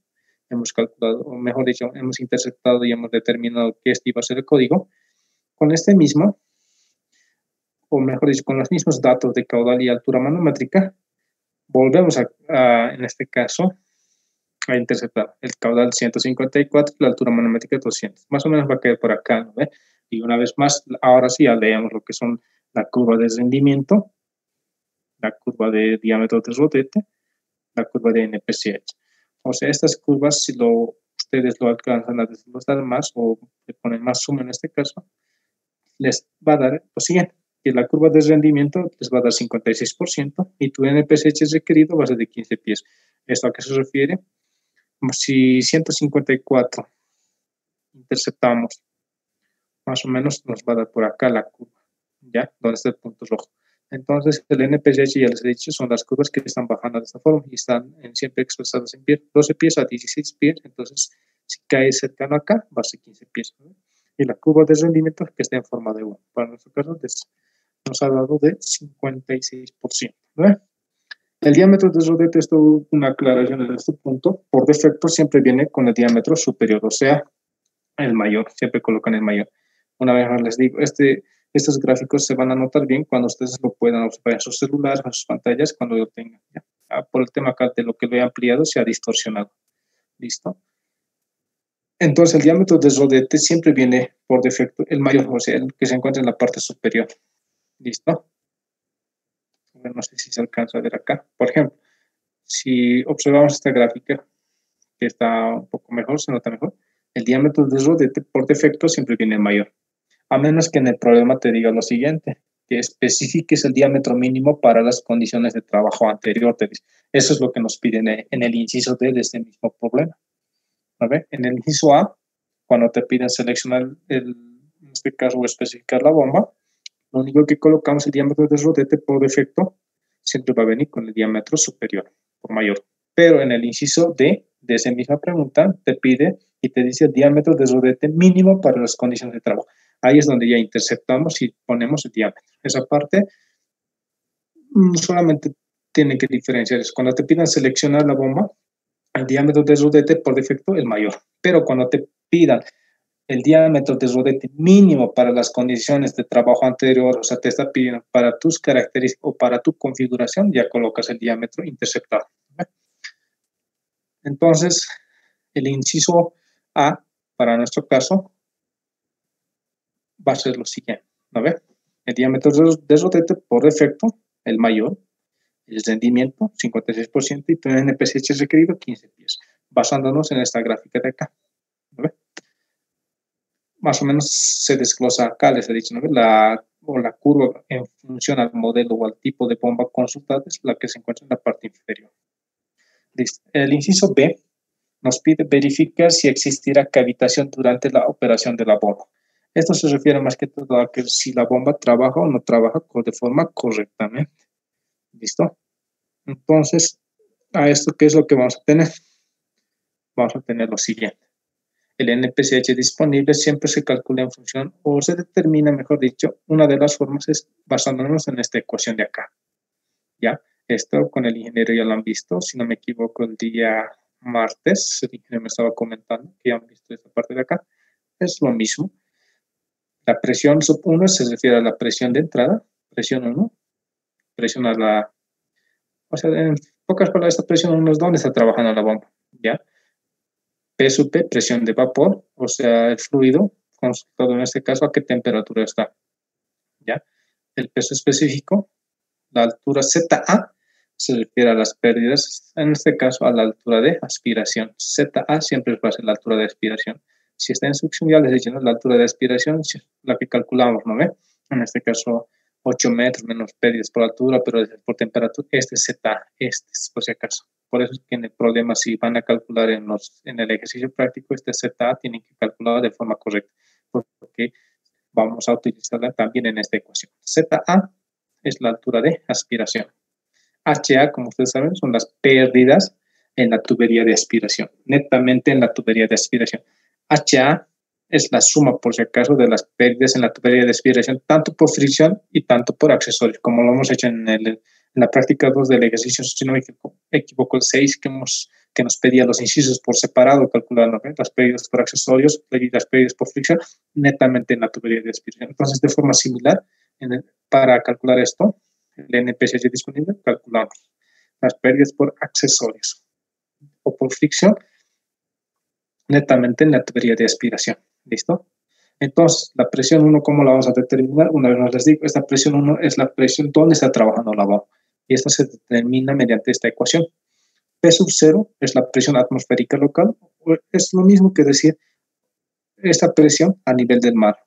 hemos calculado, o mejor dicho, hemos interceptado y hemos determinado que este iba a ser el código. Con este mismo, o mejor dicho, con los mismos datos de caudal y altura manométrica, volvemos en este caso, a interceptar el caudal 154 y la altura manométrica 200. Más o menos va a caer por acá, ¿no ve? Y una vez más, ahora sí ya leemos lo que son la curva de rendimiento, la curva de diámetro de rodete, la curva de NPCH. O sea, estas curvas, si ustedes lo alcanzan a desglosar más o le ponen más suma en este caso, les va a dar lo siguiente, que la curva de rendimiento les va a dar 56% y tu NPCH requerido va a ser de 15 pies. ¿Esto a qué se refiere? Si 154 interceptamos, más o menos nos va a dar por acá la curva, ¿ya? Donde está el punto rojo. Entonces, el NPCH, ya les he dicho, son las curvas que están bajando de esta forma y están siempre expresadas en pies, 12 pies a 16 pies. Entonces, si cae cercano acá, va a ser 15 pies, ¿no? Y la curva de rendimiento que está en forma de 1. Para nuestro caso, nos ha dado de 56%, ¿no? El diámetro de rodete, esto una aclaración en este punto, por defecto siempre viene con el diámetro superior, o sea, el mayor, siempre colocan el mayor. Una vez más les digo, estos gráficos se van a notar bien cuando ustedes lo puedan observar en sus celulares, en sus pantallas, cuando lo tengan. ¿Ya? Por el tema acá de lo que lo he ampliado, se ha distorsionado. ¿Listo? Entonces, el diámetro de rodete siempre viene por defecto el mayor, o sea, el que se encuentra en la parte superior. ¿Listo? No sé si se alcanza a ver acá. Por ejemplo, si observamos esta gráfica, que está un poco mejor, se nota mejor, el diámetro de rodete por defecto siempre viene mayor. A menos que en el problema te diga lo siguiente, que especifiques el diámetro mínimo para las condiciones de trabajo anterior. Eso es lo que nos piden en el inciso D de este mismo problema. ¿A ver? En el inciso A, cuando te piden seleccionar, en este caso, o especificar la bomba, lo único que colocamos el diámetro de rodete por defecto siempre va a venir con el diámetro superior, por mayor. Pero en el inciso D de esa misma pregunta te pide y te dice el diámetro de rodete mínimo para las condiciones de trabajo. Ahí es donde ya interceptamos y ponemos el diámetro. Esa parte solamente tiene que diferenciar. Cuando te pidan seleccionar la bomba, el diámetro de rodete por defecto el mayor. Pero cuando te pidan el diámetro de rodete mínimo para las condiciones de trabajo anterior, o sea, te está pidiendo para tus características o para tu configuración, ya colocas el diámetro interceptado. Entonces, el inciso A, para nuestro caso, va a ser lo siguiente, ¿no ve? El diámetro de rodete por defecto, el mayor, el rendimiento, 56%, y tu NPCH requerido, 15 pies, basándonos en esta gráfica de acá, ¿no ve? Más o menos se desglosa acá, les he dicho, ¿no? La curva en función al modelo o al tipo de bomba consultada es la que se encuentra en la parte inferior. Listo. El inciso B nos pide verificar si existirá cavitación durante la operación de la bomba. Esto se refiere más que todo a que si la bomba trabaja o no trabaja de forma correctamente. ¿Listo? Entonces, a esto, ¿qué es lo que vamos a tener? Vamos a tener lo siguiente. El NPCH disponible siempre se calcula en función, o se determina, mejor dicho, una de las formas es basándonos en esta ecuación de acá. ¿Ya? Esto con el ingeniero ya lo han visto, si no me equivoco, el día martes, el ingeniero me estaba comentando que ya han visto esta parte de acá. Es lo mismo. La presión sub 1 se refiere a la presión de entrada, presión 1, presión a la... O sea, en pocas palabras, esta presión 1 es donde está trabajando la bomba, ¿ya? P sub P, presión de vapor, o sea, el fluido, consultado en este caso a qué temperatura está, ¿ya? El peso específico, la altura ZA, se refiere a las pérdidas, en este caso a la altura de aspiración. ZA siempre va a ser la altura de aspiración. Si está en succión, ya les he dicho, ¿no? La altura de aspiración es la que calculamos, ¿no ve? En este caso, 8 metros menos pérdidas por altura, pero por temperatura, este es ZA, este es por si acaso. Por eso es que en el problema, si van a calcular en el ejercicio práctico, este ZA tienen que calcularlo de forma correcta, porque vamos a utilizarla también en esta ecuación. ZA es la altura de aspiración. HA, como ustedes saben, son las pérdidas en la tubería de aspiración, netamente en la tubería de aspiración. HA es la suma, por si acaso, de las pérdidas en la tubería de aspiración, tanto por fricción y tanto por accesorios, como lo hemos hecho en la práctica 2 del ejercicio, si no me equivoco, el 6, que nos pedía los incisos por separado, calculando las pérdidas por accesorios y las pérdidas por fricción, netamente en la tubería de aspiración. Entonces, de forma similar, para calcular esto, el NPC ya disponible, calculamos las pérdidas por accesorios o por fricción, netamente en la tubería de aspiración. ¿Listo? Entonces, la presión 1, ¿cómo la vamos a determinar? Una vez más les digo, esta presión 1 es la presión donde está trabajando la bomba. Y esta se determina mediante esta ecuación. P sub 0 es la presión atmosférica local. Es lo mismo que decir esta presión a nivel del mar.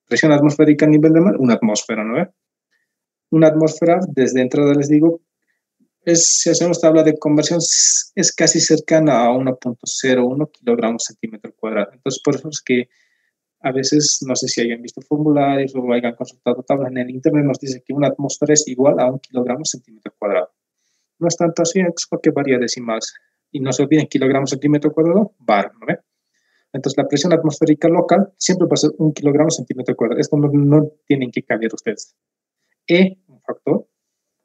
Presión atmosférica a nivel del mar, una atmósfera, ¿no? Una atmósfera, desde entrada les digo, si hacemos tabla de conversión, es casi cercana a 1.01 kilogramos centímetro cuadrado. Entonces, por eso es que a veces, no sé si hayan visto formularios o hayan consultado tablas en el internet, nos dice que una atmósfera es igual a 1 kilogramo centímetro cuadrado. No es tanto así, es porque varía decimales. Y no se olviden, kilogramo centímetro cuadrado, bar, ¿no ve? Entonces, la presión atmosférica local siempre va a ser 1 kilogramo centímetro cuadrado. Esto no tienen que cambiar ustedes. E, un factor,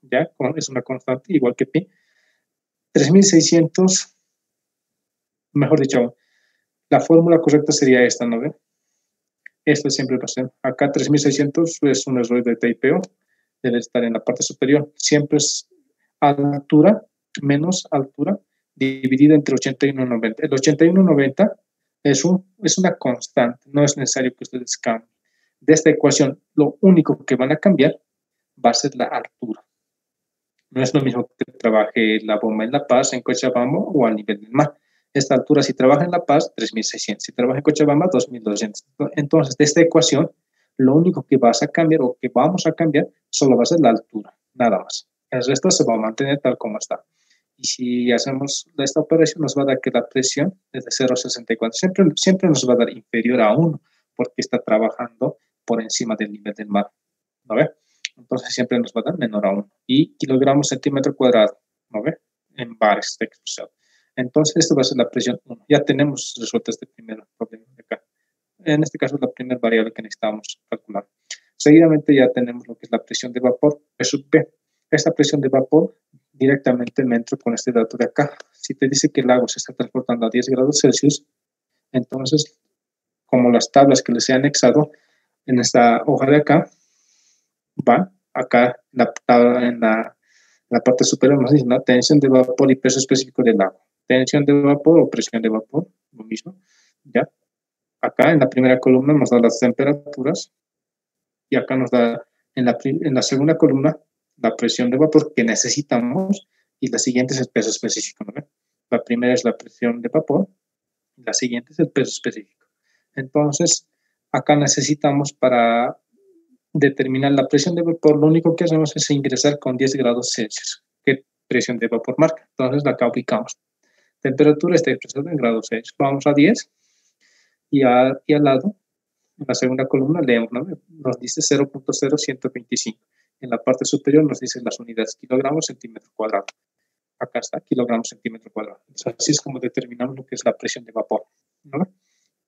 ya, es una constante, igual que P. 3600, mejor dicho, la fórmula correcta sería esta, ¿no ve? Esto siempre va a ser. Acá 3600 es un error de typeo, debe estar en la parte superior. Siempre es altura menos altura dividida entre 81,90. El 81,90 es una constante, no es necesario que ustedes cambien. De esta ecuación, lo único que van a cambiar va a ser la altura. No es lo mismo que trabaje la bomba en La Paz, en Cochabamba o a nivel del mar. Esta altura, si trabaja en La Paz, 3.600. Si trabaja en Cochabamba, 2.200. Entonces, de esta ecuación, lo único que vas a cambiar o que vamos a cambiar solo va a ser la altura, nada más. El resto se va a mantener tal como está. Y si hacemos esta operación, nos va a dar que la presión es de 0,64. Siempre nos va a dar inferior a 1 porque está trabajando por encima del nivel del mar. ¿No ve? Entonces siempre nos va a dar menor a 1. Y kilogramos centímetro cuadrado, ¿no ve? En bares está expresado. Entonces, esto va a ser la presión 1. Ya tenemos resuelto este primer problema de acá. En este caso, la primera variable que necesitamos calcular. Seguidamente ya tenemos lo que es la presión de vapor, P sub P. Esta presión de vapor directamente me entro con este dato de acá. Si te dice que el agua se está transportando a 10 grados Celsius, entonces, como las tablas que les he anexado en esta hoja de acá, van acá en la parte superior nos dice, ¿no? Tensión de vapor y peso específico del agua. Tensión de vapor o presión de vapor, lo mismo, ¿ya? Acá en la primera columna nos da las temperaturas y acá nos da en la segunda columna la presión de vapor que necesitamos y la siguiente es el peso específico, ¿no? La primera es la presión de vapor y la siguiente es el peso específico. Entonces, acá necesitamos para determinar la presión de vapor, lo único que hacemos es ingresar con 10 grados Celsius. ¿Qué presión de vapor marca? Entonces, acá ubicamos. Temperatura está expresada en grados Celsius. Vamos a 10 y al lado, en la segunda columna, leemos, ¿no? Nos dice 0.0125. En la parte superior nos dice las unidades kilogramos centímetro cuadrado. Acá está, kilogramos centímetro cuadrado. Entonces, así es como determinamos lo que es la presión de vapor, ¿no?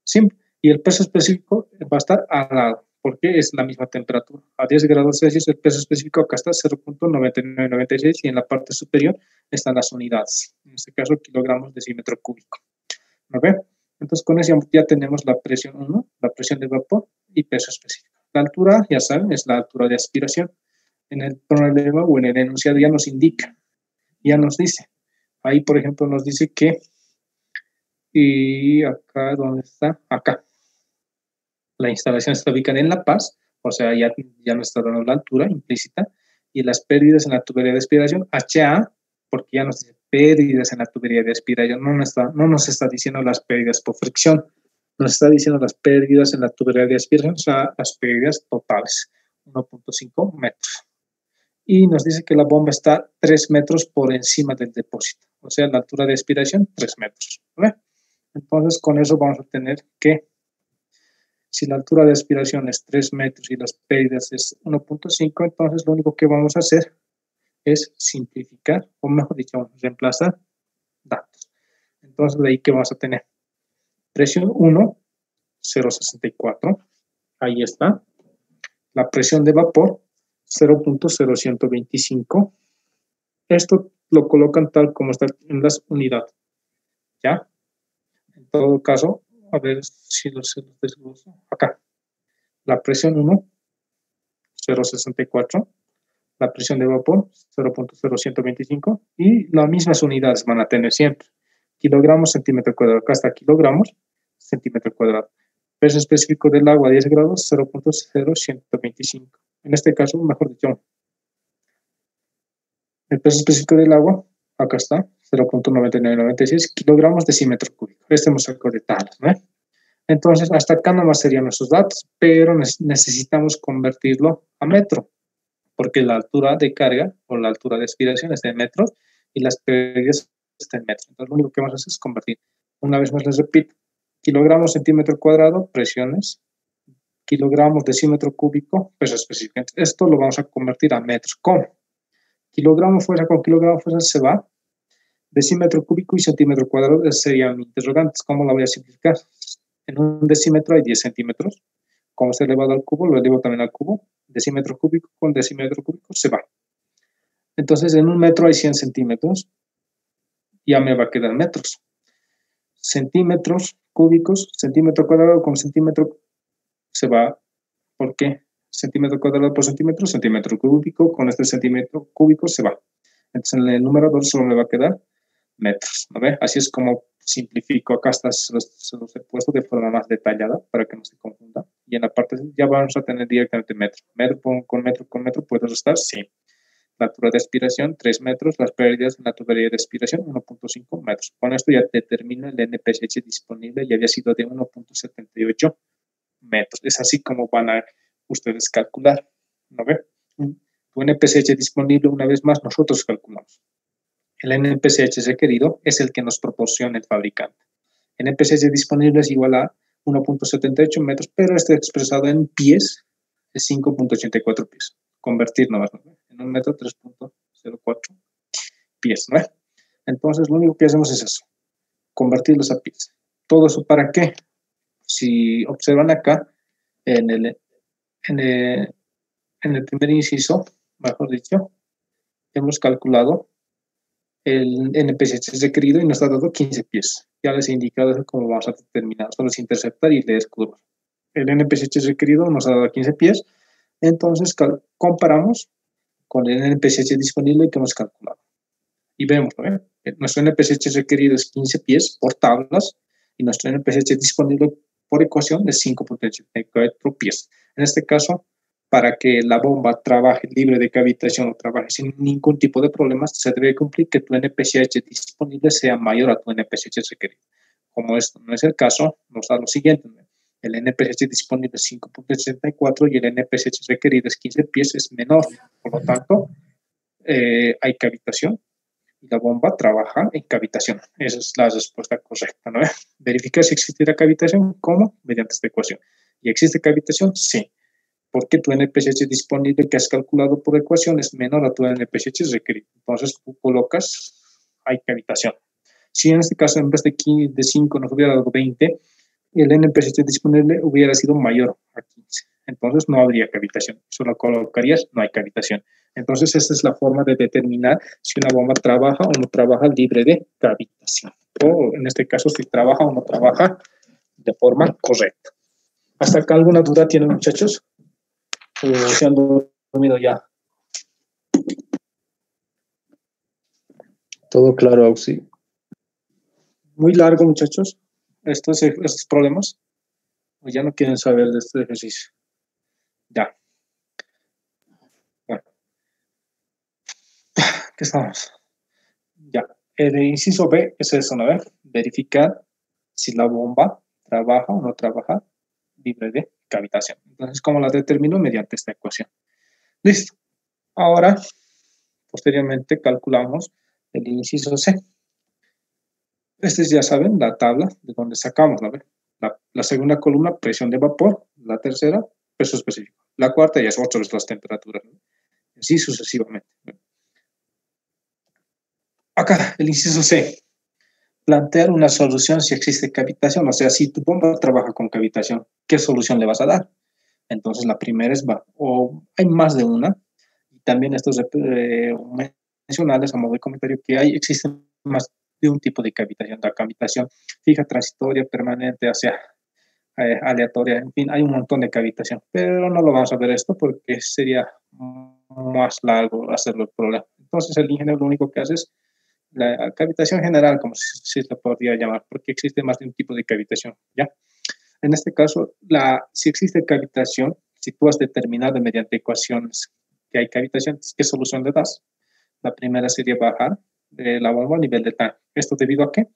Simple. Y el peso específico va a estar al lado, porque es la misma temperatura. A 10 grados Celsius el peso específico acá está 0.9996 y en la parte superior están las unidades. En este caso, kilogramos decímetro cúbico. ¿No ve? Entonces, con eso ya tenemos la presión 1, la presión de vapor y peso específico. La altura, ya saben, es la altura de aspiración. En el problema o en el enunciado ya nos indica, ya nos dice. Ahí, por ejemplo, nos dice que, y acá, ¿dónde está? Acá. La instalación está ubicada en La Paz, o sea, ya nos está dando la altura implícita, y las pérdidas en la tubería de aspiración, HA, porque ya nos dice pérdidas en la tubería de aspiración, no nos está diciendo las pérdidas por fricción, nos está diciendo las pérdidas en la tubería de aspiración, o sea, las pérdidas totales, 1.5 metros. Y nos dice que la bomba está 3 metros por encima del depósito. o sea, la altura de expiración 3 metros. ¿Ve? Entonces, con eso vamos a tener que si la altura de aspiración es 3 metros y las pérdidas es 1.5, entonces lo único que vamos a hacer es simplificar, o mejor dicho, vamos a reemplazar datos. Entonces, de ahí que vamos a tener presión 1, 0.64, ahí está. La presión de vapor, 0.0125. Esto lo colocan tal como está en las unidades, ¿ya? En todo caso, a ver si los desgloso. Acá, la presión 1, 0.64. La presión de vapor, 0.0125, y las mismas unidades van a tener siempre. Kilogramos, centímetro cuadrado. Acá está kilogramos, centímetro cuadrado. Peso específico del agua, 10 grados, 0.0125. En este caso, mejor dicho, el peso específico del agua, acá está, 0.9996 kilogramos decímetro cúbico. Este hemos sacado de tablas, ¿no? Entonces, hasta acá nomás serían nuestros datos, pero necesitamos convertirlo a metro, porque la altura de carga o la altura de expiración está en metros y las pérdidas están en metros. Entonces, lo único que vamos a hacer es convertir. Una vez más les repito, kilogramos, centímetro cuadrado, presiones, kilogramos, decímetro cúbico, peso específico. Esto lo vamos a convertir a metros. ¿Cómo? Kilogramo fuerza con kilogramo fuerza se va. Decímetro cúbico y centímetro cuadrado serían mis interrogantes. ¿Cómo la voy a simplificar? En un decímetro hay 10 centímetros. Como está elevado al cubo, lo elevo también al cubo. Decímetro cúbico con decímetro cúbico se va. Entonces, en un metro hay 100 centímetros. Ya me va a quedar metros. Centímetros cúbicos, centímetro cuadrado con centímetro se va. ¿Por qué? Centímetro cuadrado por centímetro, centímetro cúbico con este centímetro cúbico se va. Entonces, en el número 2 solo me va a quedar metros, ¿no ve? Así es como simplifico. Acá se los he puesto de forma más detallada para que no se confunda. Y en la parte ya vamos a tener directamente metro. Metro con metro, ¿puedo restar? Sí. La altura de expiración, 3 metros. Las pérdidas en la tubería de expiración, 1.5 metros. Con esto ya determino el NPSH disponible y había sido de 1.78 metros. Es así como van a ustedes calcular, ¿no ve? Tu NPSH disponible, una vez más, nosotros calculamos. El NPSH requerido es el que nos proporciona el fabricante. El NPSH disponible es igual a 1.78 metros, pero está expresado en pies, es 5.84 pies. Convertir nomás, ¿no? En un metro, 3.04 pies, ¿no? Entonces, lo único que hacemos es eso, convertirlos a pies. ¿Todo eso para qué? Si observan acá, en el primer inciso, mejor dicho, hemos calculado el NPSH requerido y nos ha dado 15 pies. Ya les he indicado cómo vamos a determinar, solo es interceptar y leer curvas. El NPSH requerido nos ha dado 15 pies, entonces comparamos con el NPSH disponible que hemos calculado. Y vemos, ¿no? Nuestro NPSH requerido es 15 pies por tablas y nuestro NPSH disponible por ecuación es 5.84 pies. En este caso, para que la bomba trabaje libre de cavitación o trabaje sin ningún tipo de problemas, se debe cumplir que tu NPSH disponible sea mayor a tu NPSH requerido. Como esto no es el caso, nos da lo siguiente. El NPSH disponible es 5.84 y el NPSH requerido es 15 pies, es menor. Por lo tanto, hay cavitación y la bomba trabaja en cavitación. Esa es la respuesta correcta, ¿no? Verificar si existirá cavitación, ¿cómo? Mediante esta ecuación. ¿Y existe cavitación? Sí. Porque tu NPSH disponible que has calculado por ecuación es menor a tu NPSH requerido. Entonces tú colocas, hay cavitación. Si en este caso en vez de 5 nos hubiera dado 20, el NPSH disponible hubiera sido mayor a 15. Entonces no habría cavitación. Solo colocarías, no hay cavitación. Entonces esta es la forma de determinar si una bomba trabaja o no trabaja libre de cavitación. O en este caso si trabaja o no trabaja de forma correcta. ¿Hasta acá alguna duda tienen, muchachos? Se han dormido ya. Todo claro, Auxi. Muy largo, muchachos, estos problemas. O ya no quieren saber de este ejercicio. Ya. Bueno. ¿Qué estamos? Ya. El inciso B es eso, ¿no? Verificar si la bomba trabaja o no trabaja libre de cavitación. Entonces, ¿cómo la determino? Mediante esta ecuación. Listo. Ahora, posteriormente, calculamos el inciso C. Esta es, ya saben, la tabla de donde sacamos, ¿no? La segunda columna, presión de vapor. La tercera, peso específico. La cuarta ya es otra vez las temperaturas, ¿no? Así sucesivamente. Acá, el inciso C. Plantear una solución si existe cavitación. O sea, si tu bomba trabaja con cavitación, ¿qué solución le vas a dar? Entonces, la primera es, o hay más de una. Y también estos mencionales a modo de comentario que existe más de un tipo de cavitación. La cavitación fija, transitoria, permanente, o sea, aleatoria, en fin, hay un montón de cavitación, pero no lo vamos a ver esto porque sería más largo hacerlo el problema. Entonces, el ingeniero lo único que hace es la cavitación general, como se le podría llamar, porque existe más de un tipo de cavitación, ¿ya? En este caso, si existe cavitación, si tú has determinado mediante ecuaciones que hay cavitación, ¿qué solución le das? La primera sería bajar la bomba a nivel de tanque. ¿Esto debido a qué?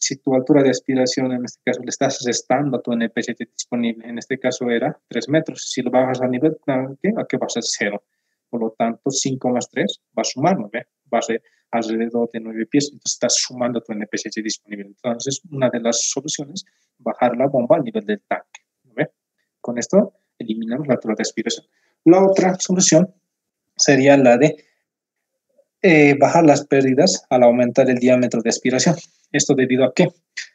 Si tu altura de aspiración, en este caso, le estás restando a tu NP7 disponible, en este caso era 3 metros. Si lo bajas a nivel tanque, ¿a qué va a ser? 0. Por lo tanto, 5 más 3 va a sumar 9. Va a ser alrededor de 9 pies. Entonces, estás sumando tu NP7 disponible. Entonces, una de las soluciones, bajar la bomba al nivel del tanque. ¿Ve? Con esto, eliminamos la altura de aspiración. La otra solución sería la de bajar las pérdidas al aumentar el diámetro de aspiración. ¿Esto debido a qué?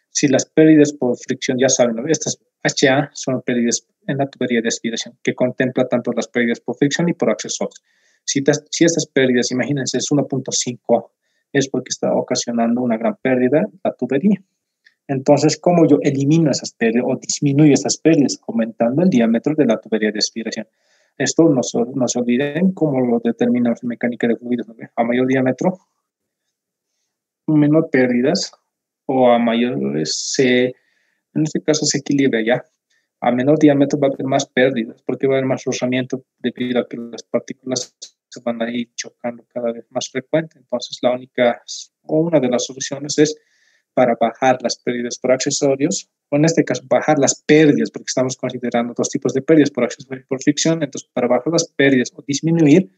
Si las pérdidas por fricción, ya saben, ¿no? Estas HA son pérdidas en la tubería de aspiración, que contempla tanto las pérdidas por fricción y por accesorios. Si estas pérdidas, imagínense, es 1.5, es porque está ocasionando una gran pérdida la tubería. Entonces, ¿cómo yo elimino esas pérdidas o disminuyo esas pérdidas? Aumentando el diámetro de la tubería de aspiración. Esto no se olviden cómo lo determina la mecánica de fluidos. ¿No? A mayor diámetro, menor pérdidas, o a mayores, en este caso se equilibra ya. A menor diámetro va a haber más pérdidas, porque va a haber más rozamiento debido a que las partículas se van a ir chocando cada vez más frecuente. Entonces, la única o una de las soluciones es para bajar las pérdidas por accesorios, o en este caso bajar las pérdidas, porque estamos considerando dos tipos de pérdidas, por accesorios y por fricción. Entonces, para bajar las pérdidas o disminuir,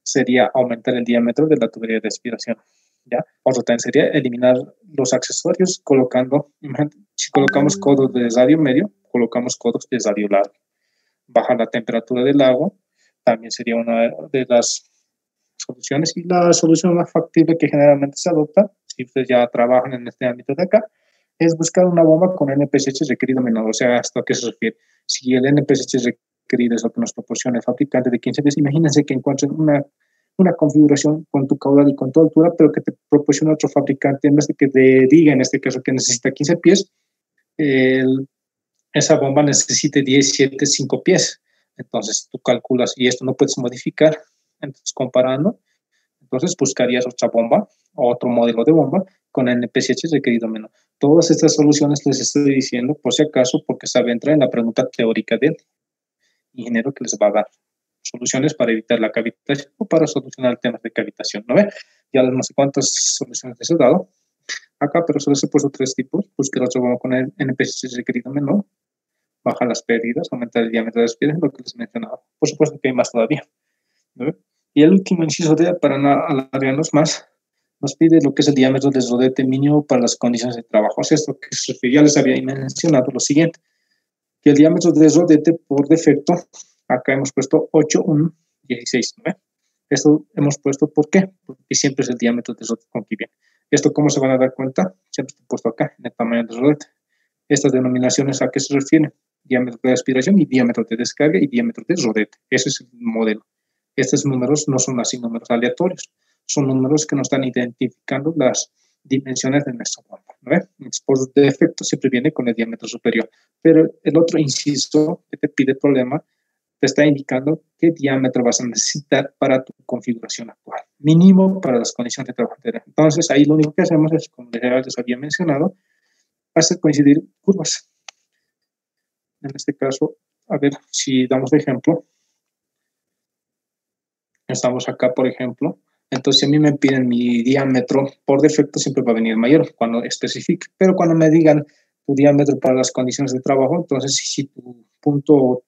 sería aumentar el diámetro de la tubería de aspiración. ¿Ya? Otro también sería eliminar los accesorios colocando, si colocamos codos de radio medio, colocamos codos de radio largo. Bajar la temperatura del agua también sería una de las soluciones, y la solución más factible que generalmente se adopta, si ustedes ya trabajan en este ámbito de acá, es buscar una bomba con NPCH requerido menor. O sea, ¿hasta qué se refiere? Si el NPCH requerido es lo que nos proporciona el fabricante de 15 pies, imagínense que encuentren una configuración con tu caudal y con tu altura, pero que te proporciona otro fabricante, en vez de que te diga en este caso que necesita 15 pies, esa bomba necesite 10, 7, 5 pies. Entonces, si tú calculas y esto no puedes modificar, entonces comparando, entonces buscarías otra bomba o otro modelo de bomba con NPCH requerido menor. Todas estas soluciones les estoy diciendo por si acaso, porque sabe entrar en la pregunta teórica del ingeniero que les va a dar soluciones para evitar la cavitación o para solucionar temas de cavitación, ¿no ve? Ya no sé cuántas soluciones les he dado acá, pero solo se he puesto 3 tipos. Buscar otro bomba con el NPCH requerido menor, bajar las pérdidas, aumentar el diámetro de las piedras, lo que les mencionaba. Por supuesto que hay más todavía, ¿no? Y el último inciso D, para no alargarnos más, nos pide lo que es el diámetro del rodete mínimo para las condiciones de trabajo. O sea, esto que se refiere, ya les había mencionado lo siguiente, que el diámetro del rodete por defecto, acá hemos puesto 8, 1, 16, ¿no? Esto hemos puesto, ¿por qué? Porque siempre es el diámetro del rodete con que viene. ¿Esto cómo se van a dar cuenta? Siempre está puesto acá, en el tamaño del rodete. Estas denominaciones, ¿a qué se refieren? Diámetro de aspiración y diámetro de descarga y diámetro de rodete. Ese es el modelo. Estos números no son así números aleatorios, son números que nos están identificando las dimensiones de nuestra bomba, ¿no? Por defecto siempre viene con el diámetro superior, pero el otro inciso que te pide problema te está indicando qué diámetro vas a necesitar para tu configuración actual, mínimo para las condiciones de trabajo. Entonces, ahí lo único que hacemos es, como les había mencionado, hacer coincidir curvas. En este caso, a ver si damos de ejemplo. Estamos acá, por ejemplo. Entonces, si a mí me piden mi diámetro, por defecto siempre va a venir mayor cuando especifique. Pero cuando me digan tu diámetro para las condiciones de trabajo, entonces si tu punto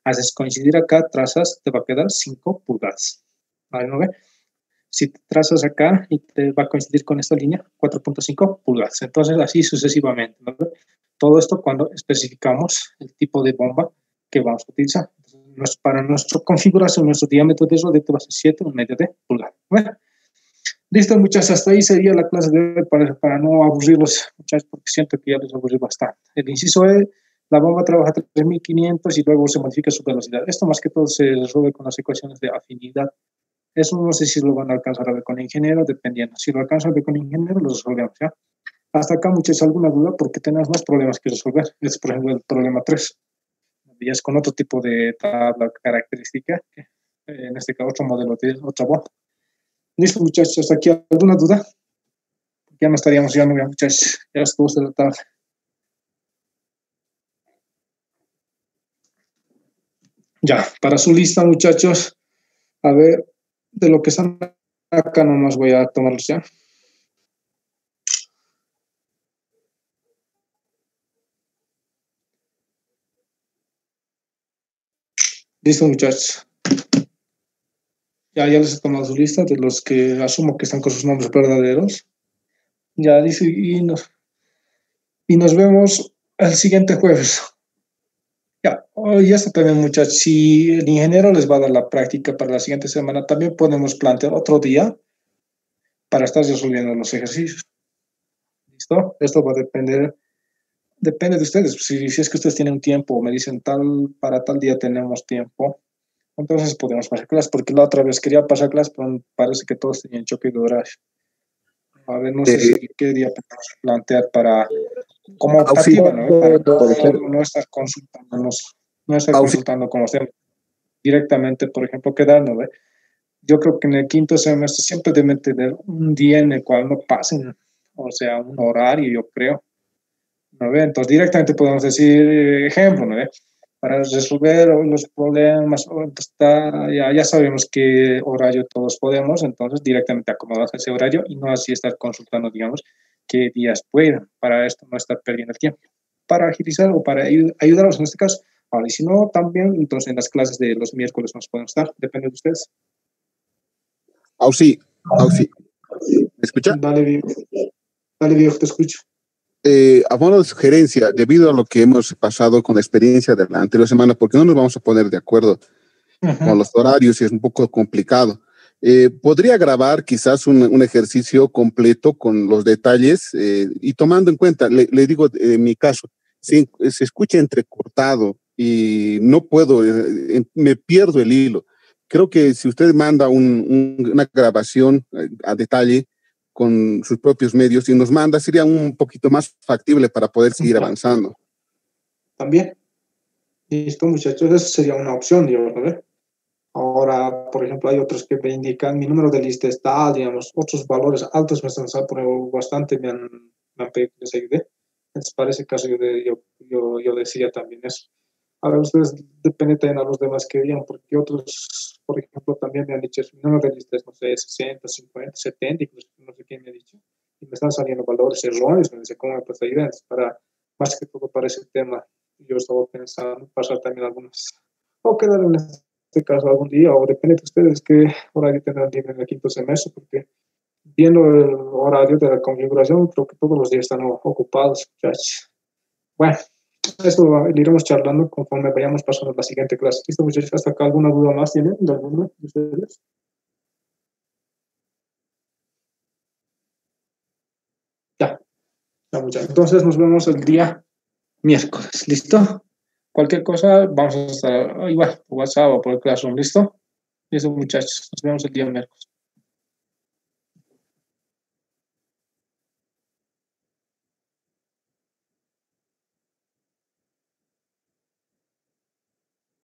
haces coincidir acá, trazas, te va a quedar 5 pulgadas. ¿Vale? ¿No ve? Si te trazas acá y te va a coincidir con esta línea, 4.5 pulgadas. Entonces, así sucesivamente, ¿no? Todo esto cuando especificamos el tipo de bomba que vamos a utilizar. Entonces, para nuestra configuración, nuestro diámetro de rodete va a ser 7,1 de pulgada. Bueno, listo, muchachos, hasta ahí sería la clase de hoy para no aburrirlos, muchachos, porque siento que ya les aburrí bastante. El inciso E, la bomba trabaja a 3.500 y luego se modifica su velocidad. Esto más que todo se resuelve con las ecuaciones de afinidad. Eso no sé si lo van a alcanzar a ver con ingeniero, dependiendo. Si lo alcanzan a ver con ingeniero, lo resolvemos, ¿ya? Hasta acá, muchachos, ¿alguna duda? Porque tenemos más problemas que resolver. Es, por ejemplo, el problema 3. Ya es con otro tipo de tabla característica, en este caso otro modelo de otra bomba. Listo, muchachos, hasta aquí, ¿alguna duda? Ya no estaríamos ya, muchachos, ya estuvo de la tarde. Ya, para su lista, muchachos, a ver, de lo que están acá nomás voy a tomarlos ya. Listo, muchachos. Ya les he tomado su lista de los que asumo que están con sus nombres verdaderos. Ya dice, y nos vemos el siguiente jueves. Ya, y esto también, muchachos, si el ingeniero les va a dar la práctica para la siguiente semana, también podemos plantear otro día para estar resolviendo los ejercicios. ¿Listo? Esto va a depende de ustedes. Si es que ustedes tienen tiempo o me dicen para tal día tenemos tiempo, entonces podemos pasar clases, porque la otra vez quería pasar clases, pero parece que todos tenían choque de horario. A ver, no sé qué día podemos plantear como optativa, ¿no? Para no estar consultándonos, no estar consultando con los temas directamente, por ejemplo, quedarnos, ¿ve? Yo creo que en el quinto semestre siempre deben tener un día en el cual no pasen, o sea, un horario, yo creo, ¿no ve? Entonces, directamente podemos decir, ejemplo, ¿no ve? Para resolver los problemas, ya sabemos qué horario todos podemos, entonces directamente acomodamos ese horario y no así estar consultando, digamos, qué días pueden, para esto no estar perdiendo el tiempo, para agilizar o para ayudarlos en este caso. Ahora, y si no, también, entonces en las clases de los miércoles nos podemos dar, depende de ustedes. Auxi, ¿me escucha? Dale, viejo, te escucho. A modo de sugerencia, debido a lo que hemos pasado con la experiencia de la anterior semana, porque no nos vamos a poner de acuerdo con los horarios y es un poco complicado. Podría grabar quizás un ejercicio completo con los detalles y tomando en cuenta, le digo en mi caso, si se escucha entrecortado y no puedo, me pierdo el hilo. Creo que si usted manda una grabación a detalle con sus propios medios y nos manda, sería un poquito más factible para poder seguir avanzando. También. Listo, muchachos, eso sería una opción, digamos, ¿no? Ahora, por ejemplo, hay otros que me indican mi número de lista está, digamos, otros valores altos me están saliendo bastante, me han pedido que les ayude. Entonces, para ese caso, yo decía también eso. A ver, ustedes depende también a los demás que digan, porque otros, por ejemplo, también me han dicho, mi número de lista es, no sé, 60, 50, 70, incluso no sé quién me ha dicho, y me están saliendo valores erróneos, me dice, ¿cómo me puedes ayudar? Entonces, más que todo para ese tema, yo estaba pensando pasar también algunas, o quedar en este caso algún día, o depende de ustedes qué horario tendrán libre en el quinto semestre, porque viendo el horario de la configuración, creo que todos los días están ocupados, muchachos. Bueno, esto lo iremos charlando conforme vayamos pasando a la siguiente clase. ¿Listo, muchachos? ¿Hasta acá alguna duda más tienen de alguno de ustedes? Ya, muchachos. Entonces nos vemos el día miércoles, ¿listo? Cualquier cosa, vamos a estar igual por WhatsApp o por el Classroom, ¿listo? Listo, muchachos. Nos vemos el día miércoles.